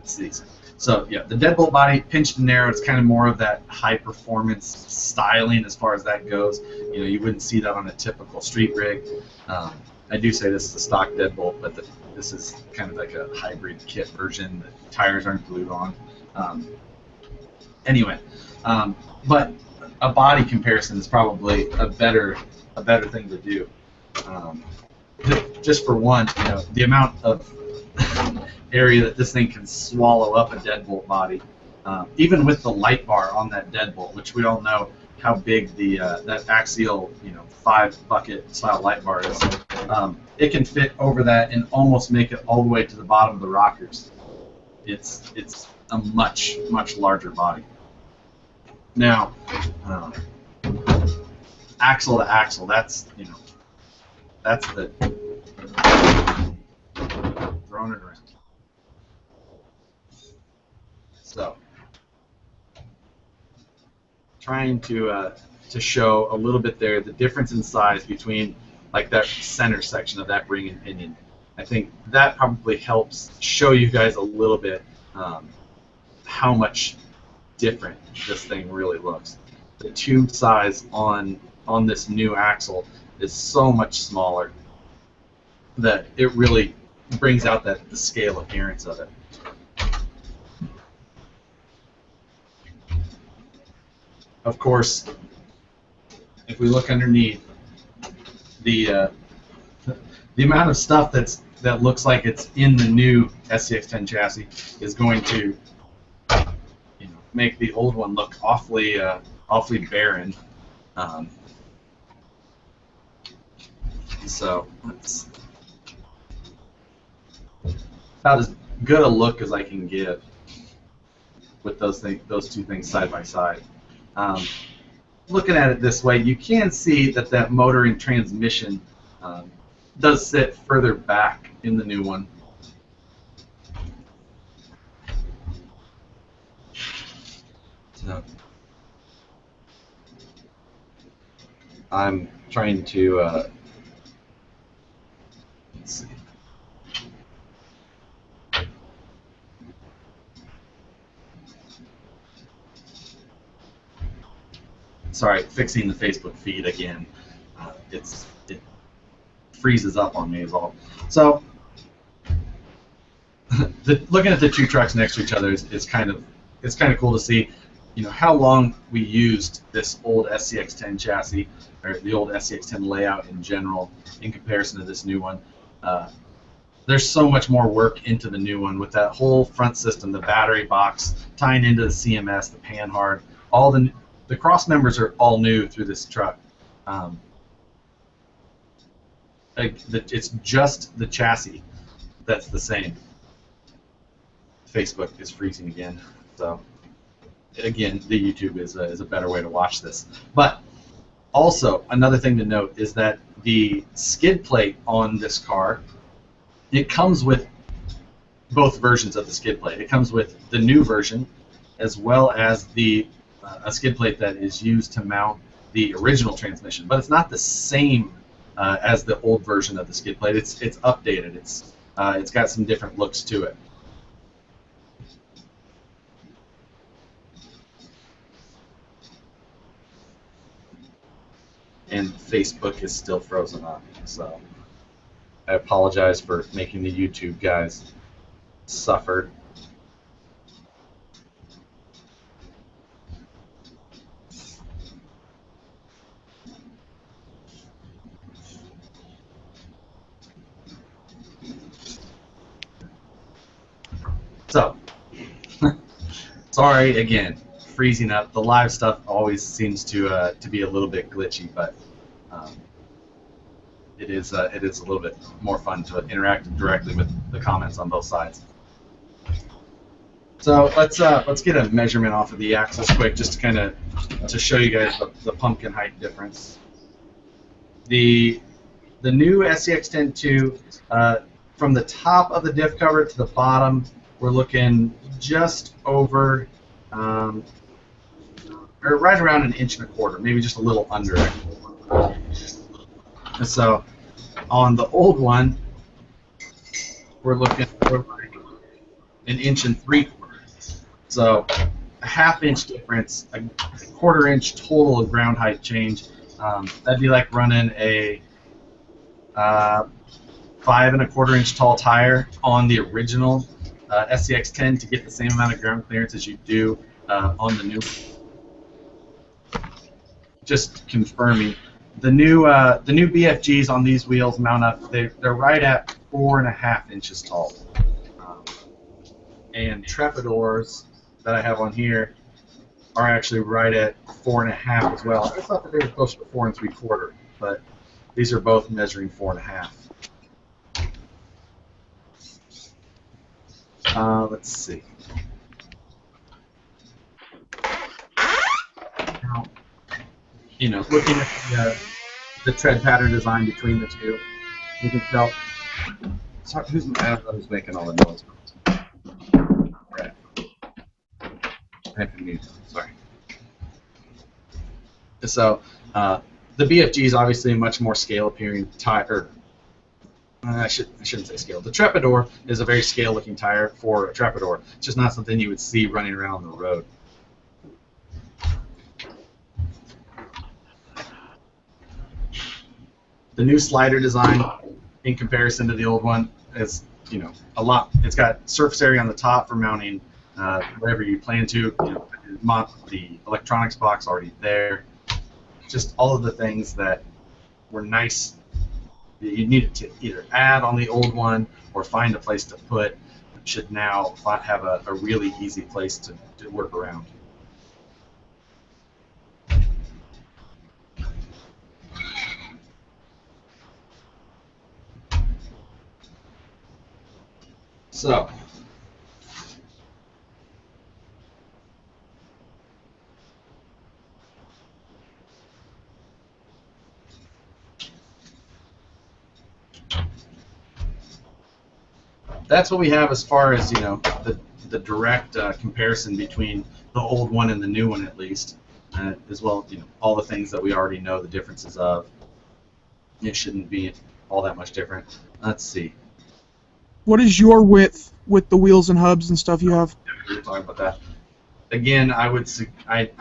see. So yeah, the deadbolt body, pinched and narrowed, it's kind of more of that high performance styling as far as that goes. You know, you wouldn't see that on a typical street rig. I do say this is a stock deadbolt, but this is kind of like a hybrid kit version. The tires aren't glued on. Anyway, but a body comparison is probably a better thing to do. Just for one, you know, the amount of area that this thing can swallow up a deadbolt body, even with the light bar on that deadbolt, which we all know how big the that axial, you know, 5-bucket style light bar is. It can fit over that and almost make it all the way to the bottom of the rockers. It's a much larger body. Now, axle to axle, that's, you know, that's the throwing it around. So, trying to show a little bit there the difference in size between like that center section of that ring and pinion. I think that probably helps show you guys a little bit how much different this thing really looks. The tube size on this new axle is so much smaller that it really brings out the scale appearance of it. Of course, if we look underneath, the amount of stuff that looks like it's in the new SCX-10 chassis is going to, you know, make the old one look awfully barren. So it's about as good a look as I can give with those two things side by side. Looking at it this way, you can see that motor and transmission does sit further back in the new one. So I'm trying to let's see. Sorry, fixing the Facebook feed again. It freezes up on me is all. So, looking at the two trucks next to each other is kind of cool to see, you know, how long we used this old SCX-10 chassis, or the old SCX-10 layout in general, in comparison to this new one. There's so much more work into the new one with that whole front system, the battery box, tying into the CMS, the panhard, all the cross members are all new through this truck. It's just the chassis that's the same. Facebook is freezing again, so again, the YouTube is a better way to watch this. But also, another thing to note is that the skid plate on this car it comes with both versions of the skid plate. It comes with the new version, as well as the a skid plate that is used to mount the original transmission. But it's not the same as the old version of the skid plate. It's updated. It's got some different looks to it. And Facebook is still frozen up, so I apologize for making the YouTube guys suffer. So, sorry again, freezing up. The live stuff always seems to be a little bit glitchy, but it is a little bit more fun to interact directly with the comments on both sides. So let's get a measurement off of the axis quick, just to kind of show you guys the pumpkin height difference. The new SCX-10 from the top of the diff cover to the bottom, we're looking just over, or right around 1.25 inches, maybe just a little under it. And so on the old one, we're looking for like 1.75 inches. So a 1/2 inch difference, a 1/4 inch total of ground height change. That'd be like running a 5.25 inch tall tire on the original SCX-10 to get the same amount of ground clearance as you do on the new. Just confirming, the new BFGs on these wheels mount up. They're right at 4.5 inches tall, and Trepidors that I have on here are actually right at 4.5 as well. I thought that they were closer to 4.75, but these are both measuring 4.5. Let's see. Now, looking at the tread pattern design between the two, you can tell. Sorry, I don't know who's making all the noise. Right. I have to mute. Sorry. So the BFG is obviously a much more scale-appearing tire. I shouldn't say scale. The Trepidor is a very scale-looking tire for a Trepidor. It's just not something you would see running around on the road. The new slider design, in comparison to the old one, is a lot. It's got surface area on the top for mounting wherever you plan to. The electronics box already there. Just all of the things that were nice. You needed to either add on the old one or find a place to put, should now have a really easy place to work around. So, that's what we have as far as the direct comparison between the old one and the new one, at least, as well all the things that we already know the differences of. It shouldn't be all that much different. Let's see. What is your width with the wheels and hubs and stuff you have? We were talking about that. Again, I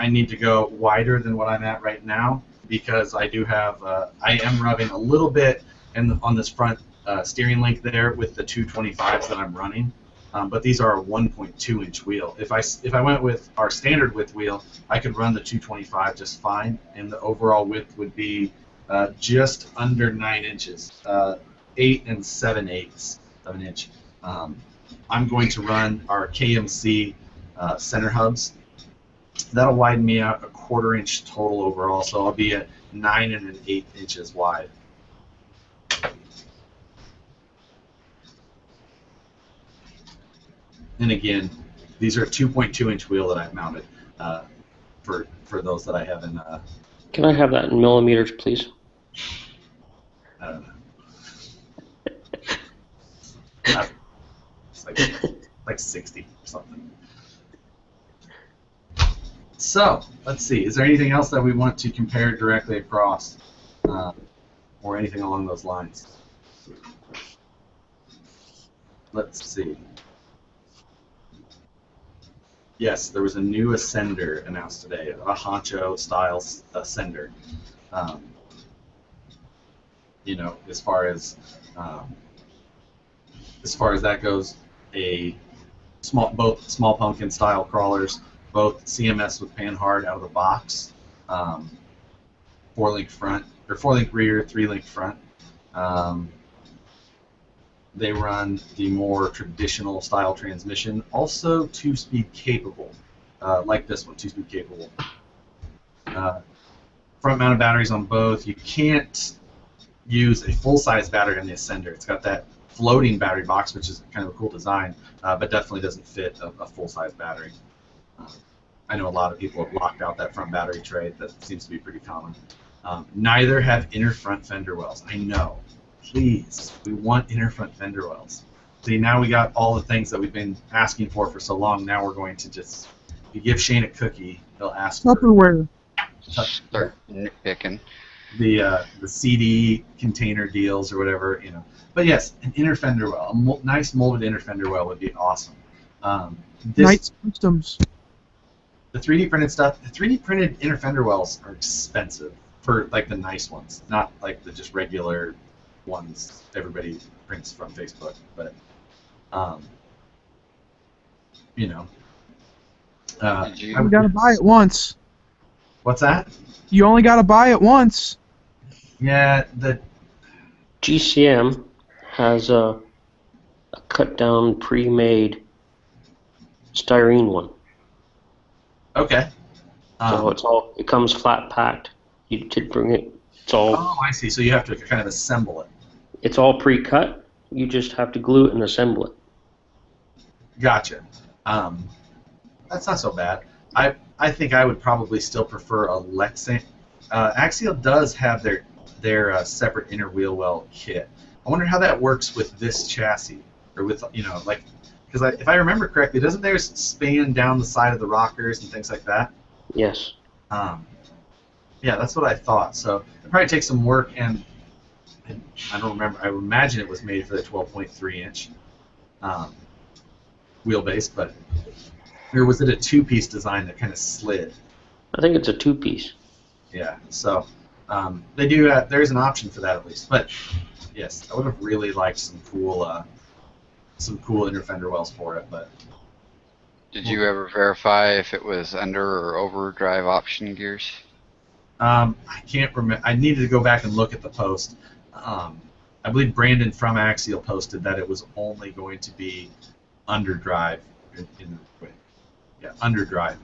need to go wider than what I'm at right now, because I do have I am rubbing a little bit on this front steering link there with the 225s that I'm running, but these are a 1.2 inch wheel. If I went with our standard width wheel, I could run the 225 just fine, and the overall width would be just under 9 inches, 8 7/8 of an inch. I'm going to run our KMC center hubs. That'll widen me out a 1/4 inch total overall, so I'll be at 9 1/8 inches wide. And again, these are a 2.2 inch wheel that I've mounted for those that I have in. Can I have that in millimeters, please? I don't know. like 60 or something. So let's see. Is there anything else that we want to compare directly across, or anything along those lines? Let's see. Yes, there was a new Ascender announced today, a Honcho style Ascender. You know, as far as that goes, both small pumpkin style crawlers, both CMS with panhard out of the box, 4-link front or 4-link rear, 3-link front. They run the more traditional style transmission, also 2-speed capable, like this one, 2-speed capable. Front-mounted batteries on both. You can't use a full-size battery on the Ascender. It's got that floating battery box, which is kind of a cool design, but definitely doesn't fit a full-size battery. I know a lot of people have locked out that front battery tray. That seems to be pretty common. Neither have inner front fender wells. I know. Please, we want inner front fender wells. See, now we got all the things that we've been asking for so long. Now we're going to just, if you give Shane a cookie, he'll ask for Tupperware. Start nitpicking. the CD container deals or whatever, you know. But yes, an inner fender well, a nice molded inner fender well would be awesome. Knight Systems. The 3D printed stuff, the 3D printed inner fender wells are expensive for like the nice ones, not like the just regular ones everybody prints from Facebook. But you know, Did you- You gotta buy it once. what's that? You only gotta buy it once. Yeah, the GCM has a cut down pre-made styrene one. okay. So it comes flat packed. You did bring it. Oh, I see. So you have to kind of assemble it. It's all pre-cut. You just have to glue it and assemble it. Gotcha. That's not so bad. I think I would probably still prefer a Lexan. Axial does have their separate inner wheel well kit. I wonder how that works with this chassis, or with, you know, like, because if I remember correctly, doesn't theirs span down the side of the rockers and things like that? Yes. Yeah, that's what I thought. So it probably takes some work, and I don't remember. I would imagine it was made for the 12.3-inch wheelbase, but or was it a two-piece design that kind of slid? I think it's a two-piece. Yeah. So they do. There's an option for that at least. But yes, I would have really liked some cool inner fender wells for it. But Did you ever verify if it was under or overdrive option gears? I can't remember. I needed to go back and look at the post. I believe Brandon from Axial posted that it was only going to be underdrive underdrive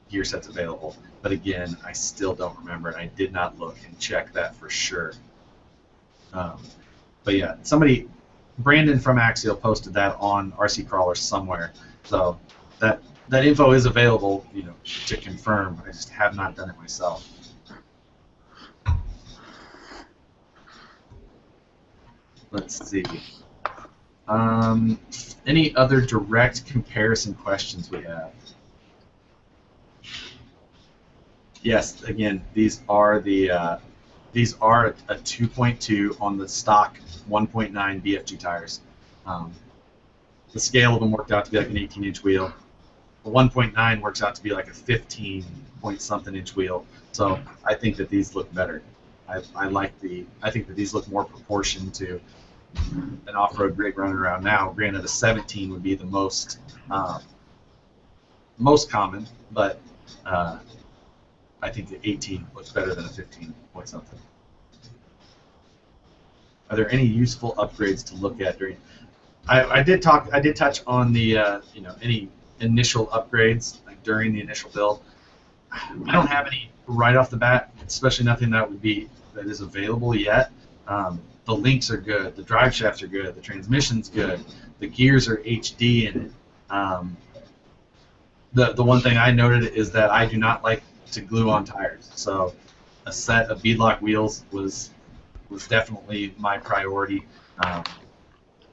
gear sets available. But again, I still don't remember, and I did not look and check that for sure. But yeah, Brandon from Axial posted that on RC Crawler somewhere. So that info is available, you know, to confirm. I just have not done it myself. Let's see. Any other direct comparison questions we have? Yes, again, these are a 2.2 on the stock 1.9 BFG tires. The scale of them worked out to be like an 18-inch wheel. The 1.9 works out to be like a 15-point-something-inch wheel. So I think that these look better. I think that these look more proportioned to an off-road rig running around now. Granted, a 17 would be the most common, but I think the 18 looks better than a 15-point-something. Are there any useful upgrades to look at during? I did touch on the any initial upgrades like during the initial build. I don't have any right off the bat, especially nothing that is available yet. The links are good, the drive shafts are good, the transmission's good, the gears are HD in it. The one thing I noted is that I do not like to glue on tires, so a set of beadlock wheels was definitely my priority.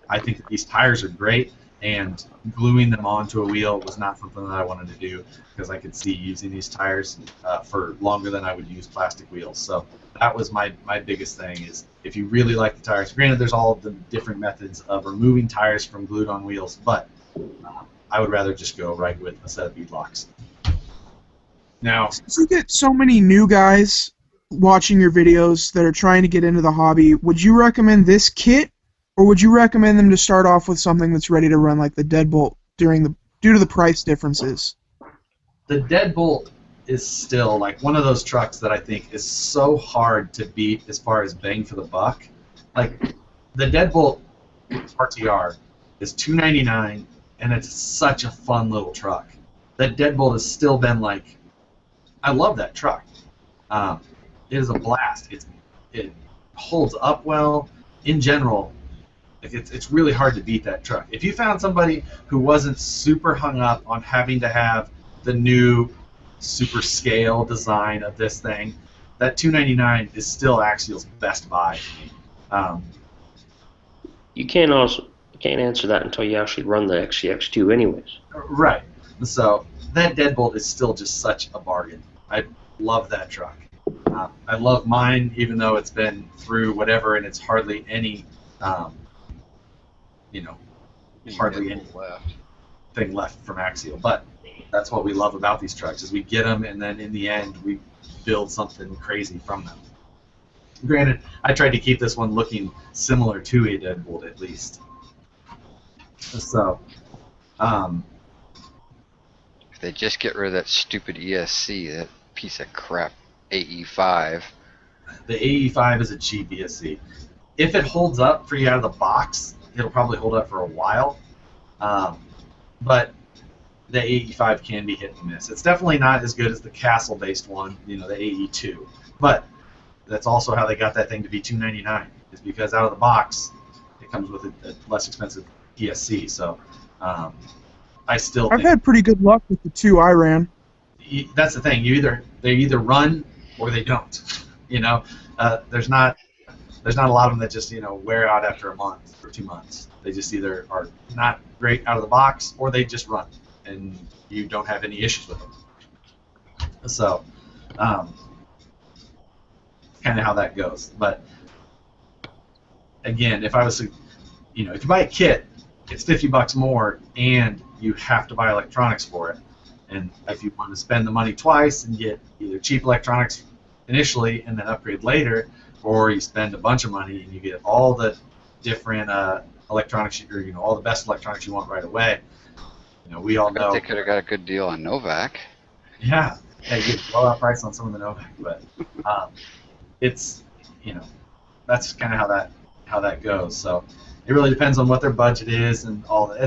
I think that these tires are great. and gluing them onto a wheel was not something that I wanted to do because I could see using these tires for longer than I would use plastic wheels. So that was my biggest thing is if you really like the tires. Granted, there's all of the different methods of removing tires from glued-on wheels, but I would rather just go right with a set of bead locks. Now, Since you get so many new guys watching your videos that are trying to get into the hobby, would you recommend this kit, or would you recommend them to start off with something that's ready to run like the Deadbolt due to the price differences? the Deadbolt is still like one of those trucks that I think is so hard to beat as far as bang for the buck. Like the Deadbolt RTR is $299, and it's such a fun little truck. That Deadbolt has still been like, I love that truck. It is a blast. It holds up well. In general, like it's really hard to beat that truck. If you found somebody who wasn't super hung up on having to have the new super scale design of this thing, that $299 is still Axial's best buy. You can't answer that until you actually run the SCX-10 anyways. Right. So that Deadbolt is still just such a bargain. I love that truck. I love mine, even though it's been through whatever, and it's hardly any, hardly anything left from Axial. But that's what we love about these trucks, is we get them, and then in the end, we build something crazy from them. Granted, I tried to keep this one looking similar to a Deadbolt at least. So, if they just get rid of that stupid ESC, that piece of crap AE5. The AE5 is a cheap ESC. If it holds up for you out of the box, it'll probably hold up for a while. But the AE5 can be hit and miss. It's definitely not as good as the castle-based one, the AE2. But that's also how they got that thing to be $299, is because out of the box, it comes with a less expensive ESC. So I've had pretty good luck with the two I ran. That's the thing. They either run or they don't. There's not a lot of them that just wear out after a month or 2 months. They just either are not great out of the box or they just run, and you don't have any issues with them. So, kind of how that goes. But again, if I was to, if you buy a kit, it's $50 more, and you have to buy electronics for it. And if you want to spend the money twice and get either cheap electronics initially and then upgrade later, or you spend a bunch of money and you get all the different electronics, or all the best electronics you want right away. We all know they could have got a good deal on Novak. Yeah, you get a blowout price on some of the Novak, but it's that's kind of how that goes. So it really depends on what their budget is and all that.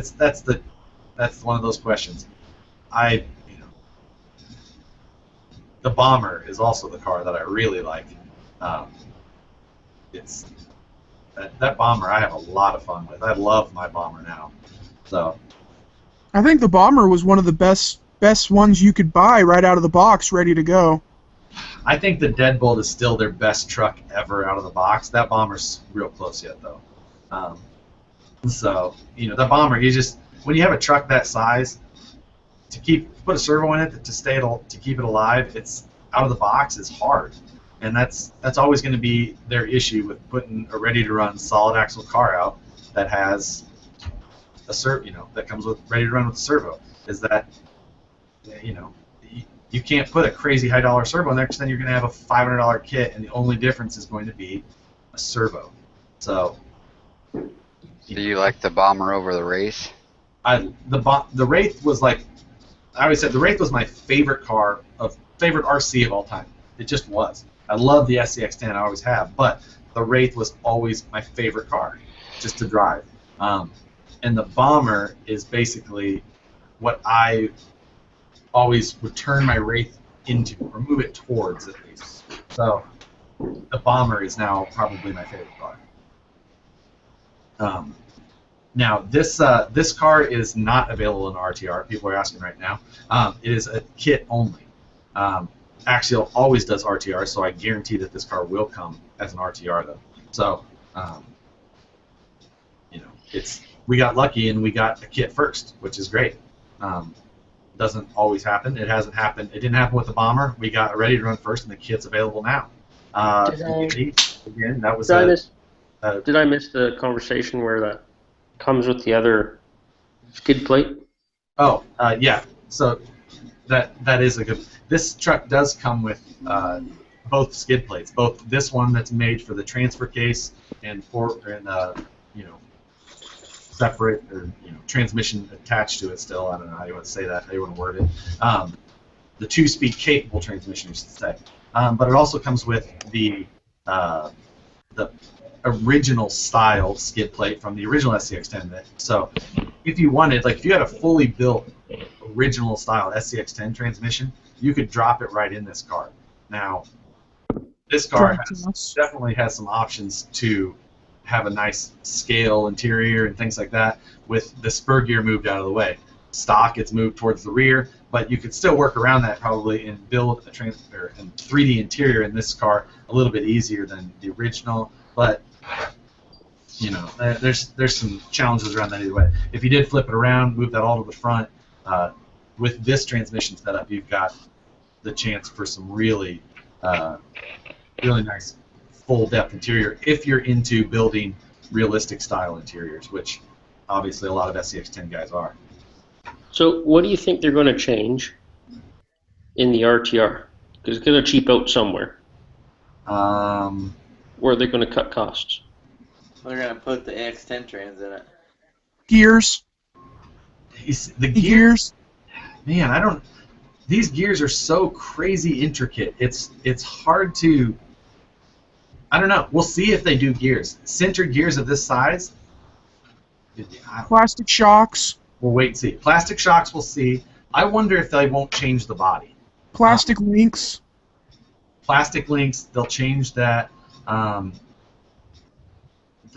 That's one of those questions. The Bomber is also the car that I really like. It's that Bomber I have a lot of fun with. I love my Bomber now. So I think the Bomber was one of the best ones you could buy right out of the box, ready to go. I think the Deadbolt is still their best truck ever out of the box. That Bomber's real close yet, though. So the Bomber, when you have a truck that size, to put a servo in it to keep it alive, it's out of the box is hard, and that's always going to be their issue with putting a ready to run solid axle car out that has a that comes with ready to run with a servo, is that you can't put a crazy high dollar servo in there, because then you're going to have a $500 kit, and the only difference is going to be a servo. So do you like the Bomber over the Wraith? The Wraith was like, I always said, the Wraith was my favorite favorite RC of all time. It just was. I love the SCX-10, I always have, but the Wraith was always my favorite car, just to drive. And the Bomber is basically what I always would turn my Wraith into, or move it towards at least. So the Bomber is now probably my favorite car. Now, this car is not available in RTR. People are asking right now. It is a kit only. Axial always does RTR, so I guarantee that this car will come as an RTR, though. So, we got lucky and we got the kit first, which is great. Doesn't always happen. It hasn't happened. It didn't happen with the bomber. We got ready to run first, and the kit's available now. Again, that was did I miss the conversation where that comes with the other skid plate? Oh, yeah. So that is a good. This truck does come with both skid plates. Both this one that's made for the transfer case and you know, separate or transmission attached to it still. I don't know how you want to say that. How you want to word it. The 2-speed capable transmission, you should say. But it also comes with the original style skid plate from the original SCX-10. So if you wanted, like if you had a fully built original style SCX-10 transmission, you could drop it right in this car. Now, this car definitely has some options to have a nice scale interior and things like that with the spur gear moved out of the way. Stock, it's moved towards the rear, but you could still work around that probably and build a 3D interior in this car a little bit easier than the original. But there's some challenges around that either way. If you did flip it around, move that all to the front, with this transmission setup, you've got the chance for some really nice full depth interior if you're into building realistic style interiors, which obviously a lot of SCX-10 guys are. So what do you think they're going to change in the RTR? Because it's going to cheap out somewhere. Where are they going to cut costs? They're going to put the AX10 trans in it. Gears. The gears. Man, these gears are so crazy intricate. It's hard to. I don't know. We'll see if they do gears. Sintered gears of this size. Plastic shocks. We'll wait and see. Plastic shocks, we'll see. I wonder if they won't change the body. Plastic links. Plastic links, they'll change that. The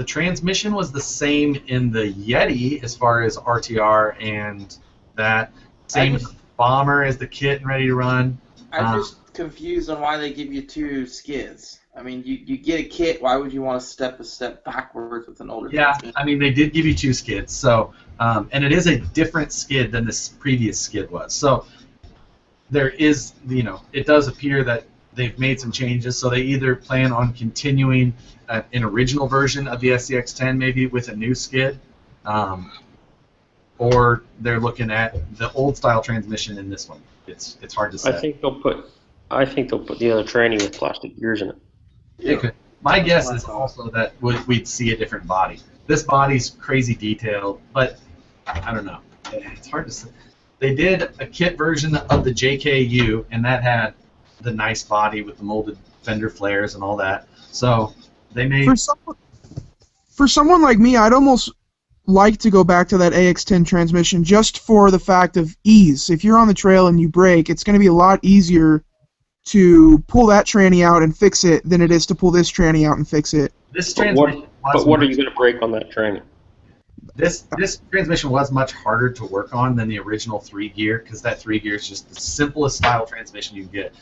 transmission was the same in the Yeti as far as RTR and that. Same with the Bomber as the kit and ready to run. I'm just confused on why they give you 2 skids. I mean, you get a kit, why would you want to step a step backwards with an older transmission? I mean, they did give you 2 skids, so, and it is a different skid than this previous skid was. So there is, it does appear that they've made some changes, so they either plan on continuing an original version of the SCX-10 maybe with a new skid, or they're looking at the old style transmission in this one. It's hard to say. I think they'll put the other tranny with plastic gears in it. It could. My guess is also that we'd see a different body. This body's crazy detailed, but I don't know. It's hard to say. They did a kit version of the JKU, and that had the nice body with the molded fender flares and all that. So they made. For someone like me, I'd almost like to go back to that AX10 transmission just for the fact of ease. If you're on the trail and you brake, it's going to be a lot easier to pull that tranny out and fix it than it is to pull this tranny out and fix it. This transmission but what are you going to break on that tranny? This transmission was much harder to work on than the original 3-gear, because that 3-gear is just the simplest style transmission you can get.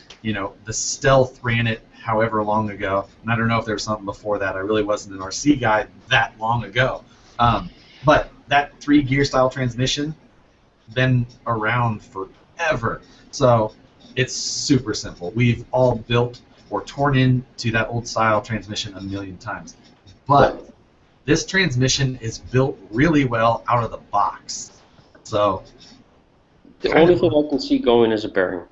The Stealth ran it however long ago, and I don't know if there was something before that. I really wasn't an RC guy that long ago. But that 3-gear style transmission been around forever. So it's super simple. We've all built or torn into that old style transmission a million times. But this transmission is built really well out of the box. So the only thing I can see going is a bearing.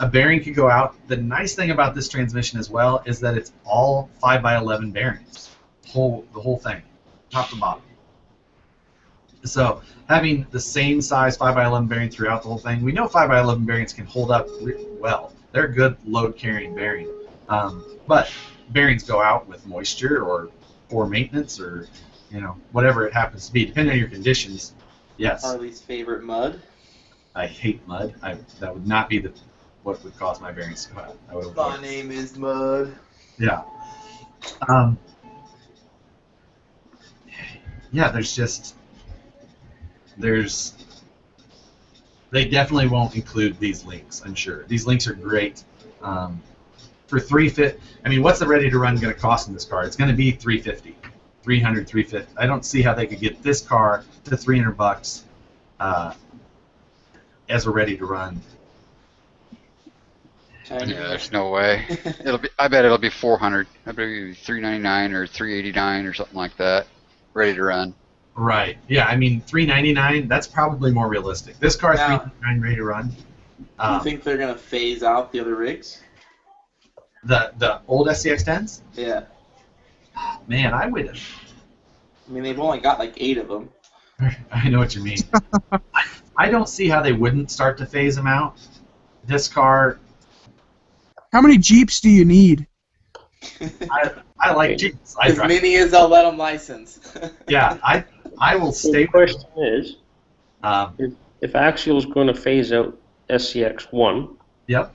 A bearing could go out. The nice thing about this transmission as well is that it's all 5x11 bearings. The whole thing, top to bottom. So having the same size 5x11 bearing throughout the whole thing, we know 5x11 bearings can hold up really well. They're a good load-carrying bearing. But bearings go out with moisture or poor maintenance or whatever it happens to be, depending on your conditions. Yes. Harley's favorite mud. I hate mud. That would not be what would cause my bearings to go out. My name is Mud. Yeah. Yeah, they definitely won't include these links, I'm sure. These links are great. For $350, I mean, what's the ready to run going to cost in this car? It's going to be $350. 300, 350. I don't see how they could get this car to $300 as a ready to run. Yeah, there's no way. I bet it'll be 400. I bet it'll be 399 or 389 or something like that, ready to run. Right. Yeah. I mean, 399. That's probably more realistic. This car is Now, 399 ready to run. Do you think they're gonna phase out the other rigs? The old SCX-10s? Yeah. Man, I would. I mean, they've only got like 8 of them. I know what you mean. I don't see how they wouldn't start to phase them out. This car. How many Jeeps do you need? I like Jeeps. As many as they'll let them license. Yeah, I will So stay. the question is, Um, if Axial's going to phase out SCX-1, yep.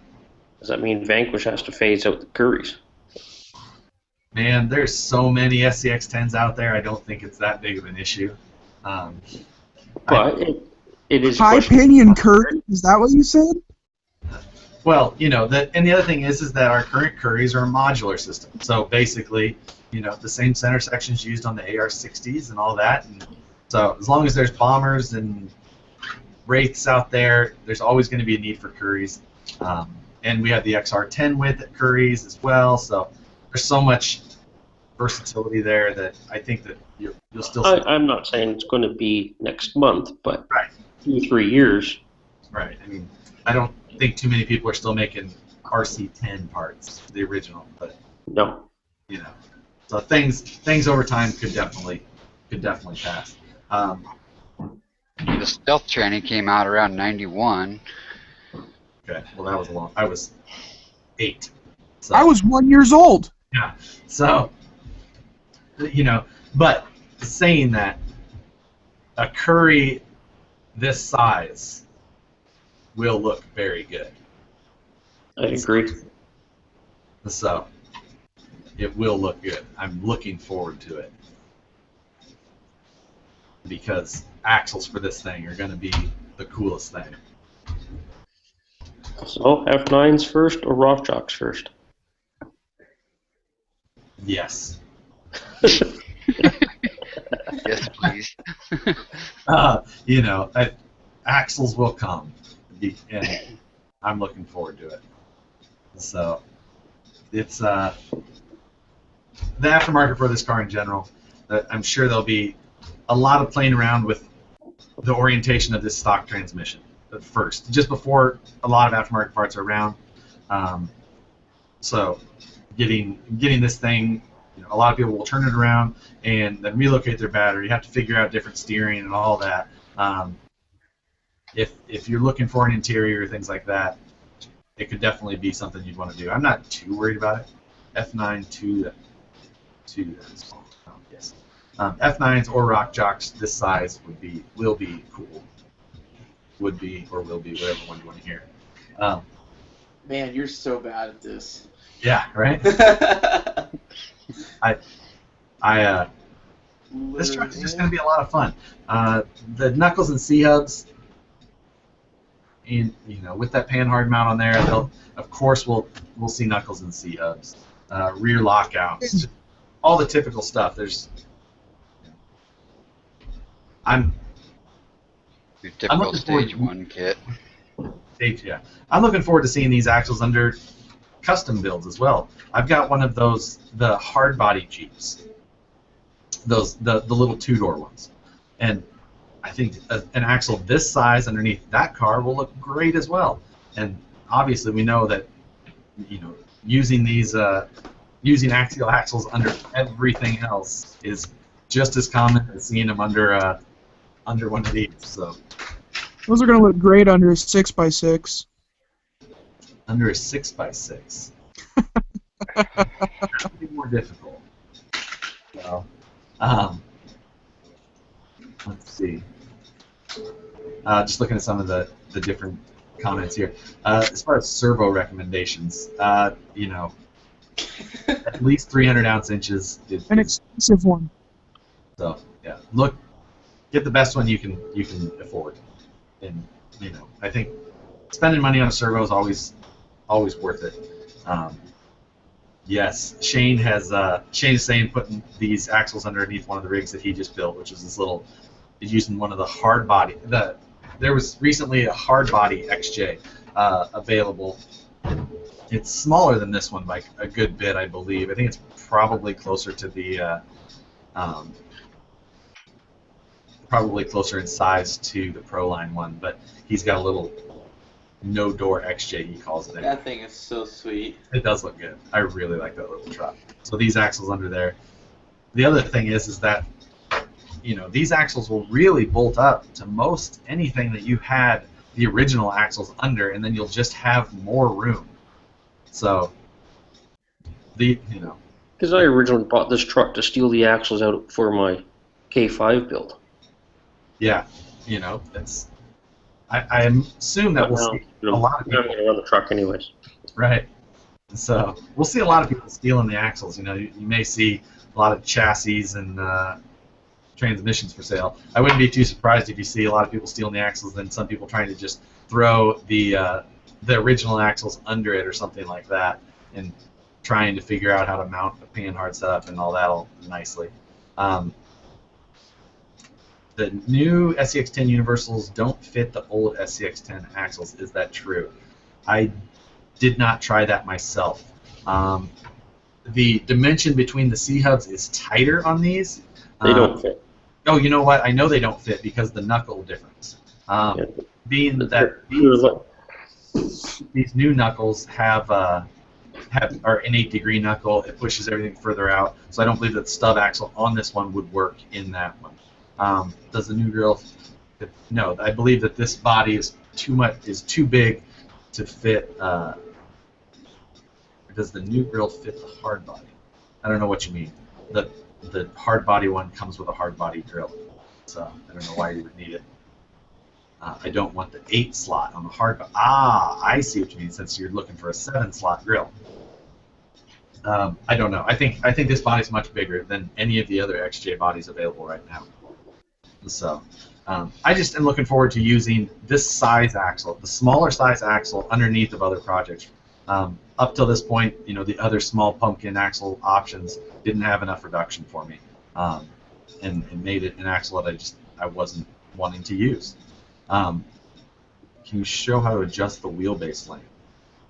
does that mean Vanquish has to phase out the Curries? Man, there's so many SCX-10s out there. I don't think it's that big of an issue. But it is High pinion Curry? Is that what you said? Well, and the other thing is that our current Curries are a modular system. So basically, the same center sections used on the AR-60s and all that. And so as long as there's bombers and Wraiths out there, there's always going to be a need for Curries. And we have the XR10 with Curries as well. So there's so much versatility there that I think that you'll still see. I'm not saying it's going to be next month, but Right. 2-3 years. Right. I mean, I don't think too many people are still making RC10 parts, the original, but No. so things over time could definitely pass. The stealth tranny came out around 91. Okay, well that was long. I was 8. So, I was 1 year old. yeah. So but saying that, a Curry this size will look very good. I agree. So it will look good. I'm looking forward to it because axles for this thing are going to be the coolest thing. So, F9s first or Rock Jocks first? Yes. Yes, please. Axles will come, and I'm looking forward to it. So it's the aftermarket for this car in general. I'm sure there'll be a lot of playing around with the orientation of this stock transmission at first, just before a lot of aftermarket parts are around. So getting this thing, a lot of people will turn it around and then relocate their battery. You have to figure out different steering and all that. If you're looking for an interior, things like that, it could definitely be something you'd want to do. I'm not too worried about it. F9 to yes. F9s or Rock Jocks this size will be cool. Would be or will be, whatever one you want to hear. Man, you're so bad at this. Yeah, right. This truck is just going to be a lot of fun. The knuckles and C-hubs, and with that panhard mount on there, of course we'll see knuckles and C-hubs, rear lockouts, all the typical stuff. Your typical stage 1 kit. Yeah, I'm looking forward to seeing these axles under custom builds as well. I've got one of those, the hard body Jeeps, the little 2-door ones, and I think an axle this size underneath that car will look great as well. And obviously we know that using these using axial axles under everything else is just as common as seeing them under one of these. So Those are going to look great under a 6x6. under a 6x6. That would be more difficult. So, let's see. Just looking at some of the different comments here. As far as servo recommendations, at least 300 ounce inches. An expensive one. So yeah, get the best one you can afford, and I think spending money on a servo is always worth it. Yes, Shane's saying putting these axles underneath one of the rigs that he just built, which is this little. He's using one of the hard body. There was recently a hard body XJ available. It's smaller than this one by a good bit, I believe. I think it's probably closer to the probably closer in size to the Proline one, but he's got a little no door XJ, he calls it. That thing is so sweet. It does look good. I really like that little truck. So these axles under there. The other thing is that these axles will really bolt up to most anything that you had the original axles under, and then you'll just have more room. So Because I originally bought this truck to steal the axles out for my K5 build. yeah, it's. I assume that we'll see a lot of people. I'm going to run the truck anyways. Right. So we'll see a lot of people stealing the axles. You may see a lot of chassis and transmissions for sale. I wouldn't be too surprised if you see a lot of people stealing the axles, then some people trying to just throw the original axles under it or something like that, and trying to figure out how to mount a panhard setup and all that all nicely. The new SCX-10 universals don't fit the old SCX-10 axles. Is that true? I did not try that myself. The dimension between the C-hubs is tighter on these. They don't fit. Oh, you know what? I know they don't fit because the knuckle difference. Being that these new knuckles have are an 8-degree knuckle, it pushes everything further out. So I don't believe that the stub axle on this one would work in that one. Does the new grill fit? No, I believe that this body is too big to fit. Does the new grill fit the hard body? I don't know what you mean. The hard body one comes with a hard body grill, so I don't know why you would need it. I don't want the 8 slot on the hard body. I see what you mean. Since you're looking for a 7-slot grill. I don't know. I think this body's much bigger than any of the other XJ bodies available right now. So I just am looking forward to using this size axle, the smaller size axle, underneath of other projects. Up till this point, the other small pumpkin axle options didn't have enough reduction for me, and made it an axle that I wasn't wanting to use. Can you show how to adjust the wheelbase length?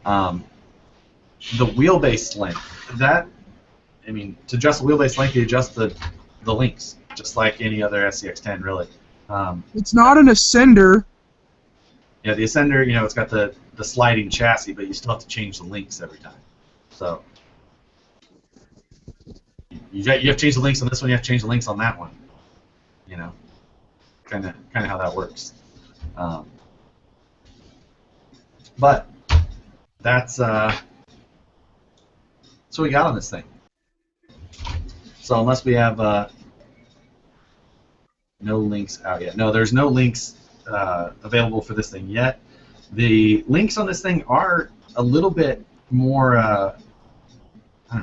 The wheelbase length, to adjust the wheelbase length, you adjust the links, just like any other SCX-10, really. It's not an ascender. Yeah, the ascender, it's got the sliding chassis, but you still have to change the links every time. So you have to change the links on this one. You have to change the links on that one. Kind of how that works. But that's what we got on this thing. So unless we have no links out yet. No, there's no links available for this thing yet. The links on this thing are a little bit more,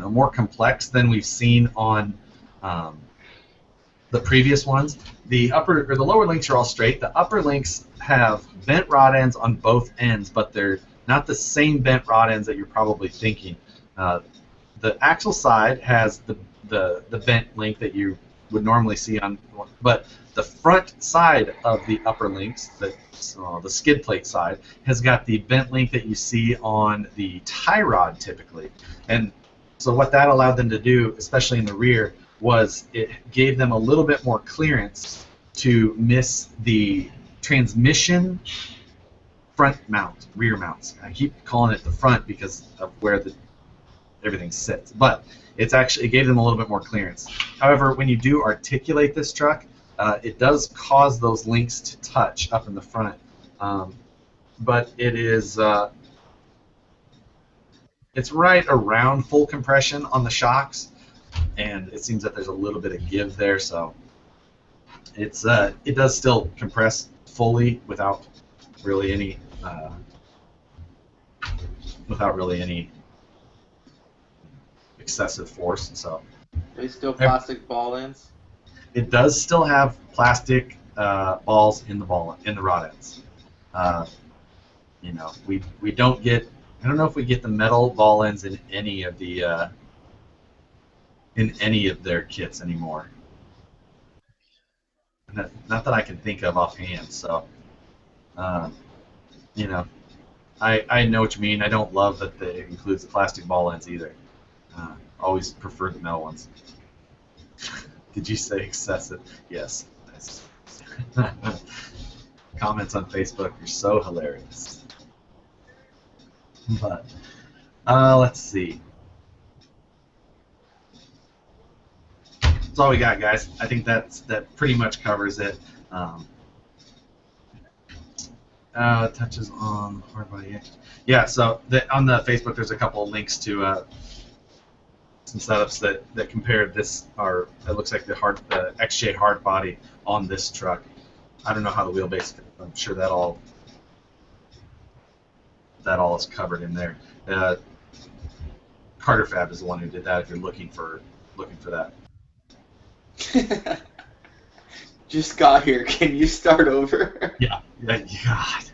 more complex than we've seen on the previous ones. The lower links are all straight. The upper links have bent rod ends on both ends, but they're not the same bent rod ends that you're probably thinking. The axle side has the bent link that you would normally see on, but the front side of the upper links, the skid plate side, has got the bent link that you see on the tie rod typically. And so what that allowed them to do, especially in the rear, was it gave them a little bit more clearance to miss the transmission front mount, rear mounts. I keep calling it the front because of where everything sits, but it gave them a little bit more clearance. However, when you do articulate this truck, it does cause those links to touch up in the front, but it is it's right around full compression on the shocks, and it seems that there's a little bit of give there, so it does still compress fully without really any excessive force. So They still plastic ball ends. it does still have plastic balls in the rod ends. We don't get. I don't know if we get the metal ball ends in any of the in any of their kits anymore. Not that I can think of offhand. So, you know, I know what you mean. I don't love that it includes the plastic ball ends either. Always prefer the metal ones. Did you say excessive? Yes. Nice. Comments on Facebook are so hilarious. But let's see. That's all we got, guys. I think that pretty much covers it. Touches on hard body action. Yeah, so on the Facebook, there's a couple of links to some setups that compare this, or it looks like the XJ hard body on this truck. I don't know how the wheelbase. I'm sure that all is covered in there. Carter Fab is the one who did that. If you're looking for that. Just got here. Can you start over? Yeah. God.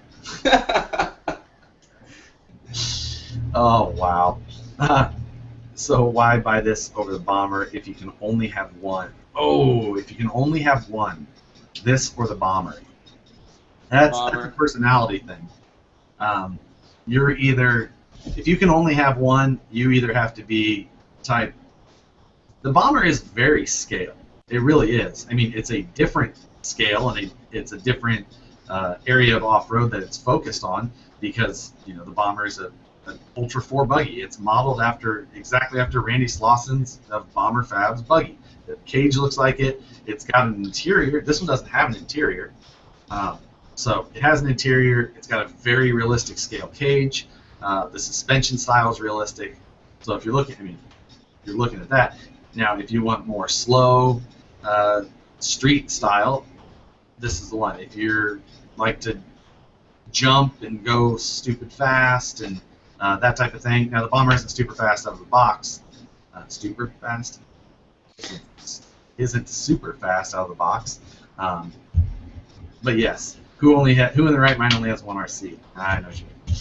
Oh wow. So why buy this over the Bomber if you can only have one? Oh, if you can only have one, this or the Bomber. That's a personality thing. You're either, if you can only have one, you either have to be type. The Bomber is very scale. It really is. I mean, it's a different scale and it's a different area of off-road that it's focused on because the Bomber is an Ultra 4 buggy. It's modeled exactly after Randy Slauson's of Bomber Fab's buggy. The cage looks like it. It's got an interior. This one doesn't have an interior. So it has an interior. It's got a very realistic scale cage. The suspension style is realistic. So if you're looking at that. Now, if you want more slow street style, this is the one. If you're like to jump and go stupid fast and that type of thing. Now, the Bomber isn't super fast out of the box. Super fast? Isn't super fast out of the box. But yes, who in the right mind only has one RC? I know what you mean.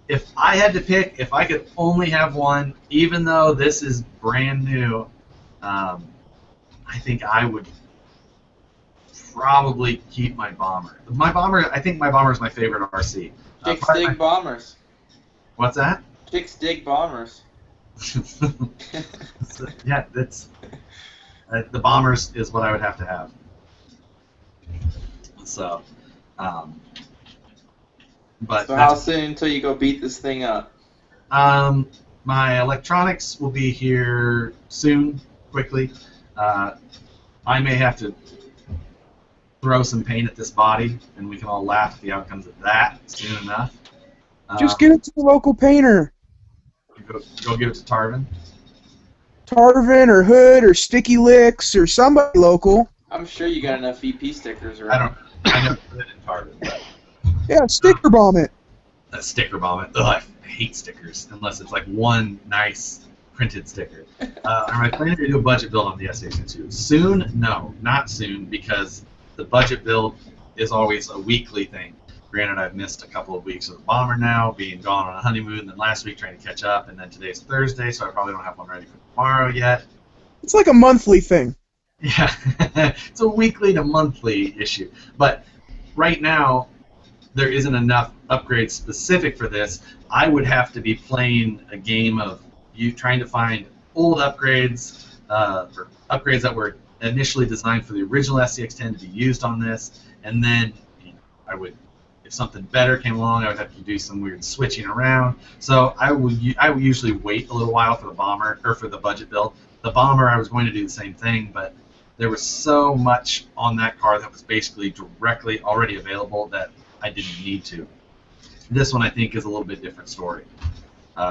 If I had to pick, if I could only have one, even though this is brand new, I think I would probably keep my Bomber. I think my Bomber is my favorite RC. Chicks dig bombers. What's that? Chicks dig bombers. Yeah, that's the Bombers is what I would have to have. So, but so how soon until you go beat this thing up? My electronics will be here soon, quickly. I may have to throw some paint at this body, and we can all laugh at the outcomes of that soon enough. Just give it to the local painter. Go give it to Tarvin. Tarvin or Hood or Sticky Licks or somebody local. I'm sure you got enough VP stickers around. I never put it in Tarvin. But, Yeah, sticker bomb it. Sticker bomb it. Ugh, I hate stickers unless it's like one nice printed sticker. Am I planning to do a budget build on the SCX-10? Soon? No, not soon, because the budget build is always a weekly thing. Granted, I've missed a couple of weeks of the Bomber now, being gone on a honeymoon, then last week trying to catch up, and then today's Thursday, so I probably don't have one ready for tomorrow yet. It's like a monthly thing. Yeah, it's a weekly to monthly issue. But right now, there isn't enough upgrades specific for this. I would have to be playing a game of you trying to find old upgrades, or upgrades that were initially designed for the original SCX-10 to be used on this, and then I would, if something better came along, I would have to do some weird switching around. So I would usually wait a little while for the Bomber, or for the budget build. The Bomber, I was going to do the same thing, but there was so much on that car that was basically directly already available that I didn't need to. This one, I think, is a little bit different story.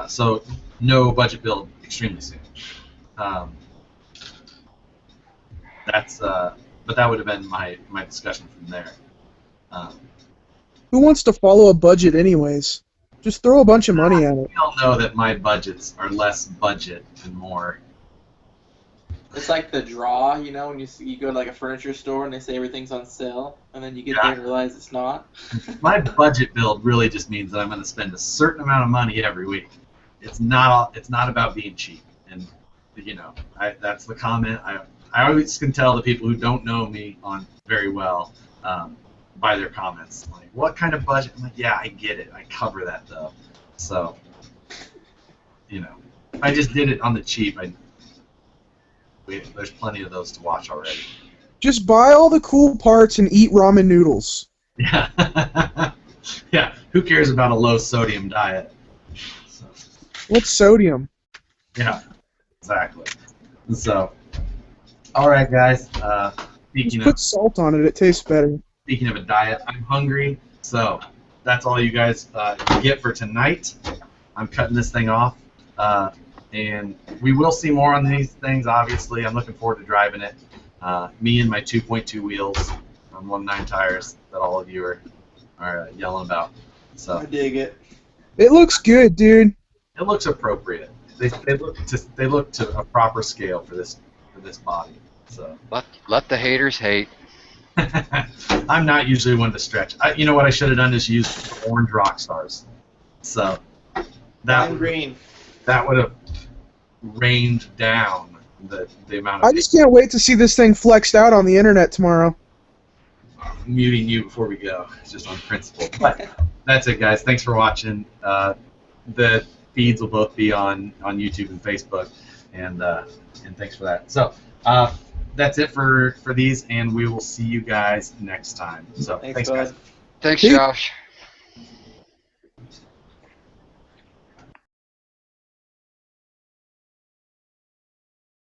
So no budget build extremely soon. But that would have been my discussion from there. Who wants to follow a budget anyways? Just throw a bunch of money at it. We all know that my budgets are less budget and more. It's like the draw, when you go to like a furniture store and they say everything's on sale, and then you get there and realize it's not. My budget build really just means that I'm going to spend a certain amount of money every week. It's not about being cheap, and you know, that's the comment. I always can tell the people who don't know me on very well by their comments. Like, what kind of budget? I'm like, yeah, I get it. I cover that though. So, you know, I just did it on the cheap. There's plenty of those to watch already. Just buy all the cool parts and eat ramen noodles. Yeah. Yeah. Who cares about a low sodium diet? So, What's sodium? yeah. Exactly. So, all right, guys. Just put salt on it. It tastes better. Speaking of a diet, I'm hungry. So that's all you guys get for tonight. I'm cutting this thing off. And we will see more on these things, obviously. I'm looking forward to driving it. Me and my 2.2 wheels on 1.9 tires that all of you are yelling about. So I dig it. It looks good, dude. it looks appropriate. They look to a proper scale for this body. So Let the haters hate. I'm not usually one to stretch. You know what I should have done is use orange rock stars. So Lime green. that would have rained down the amount of I just can't wait to see this thing flexed out on the internet tomorrow. muting you before we go. It's just on principle. But that's it, guys. Thanks for watching. The feeds will both be on YouTube and Facebook, and thanks for that. So that's it for these, and we will see you guys next time. So Thanks, bud. guys. Thanks, Hey. Josh.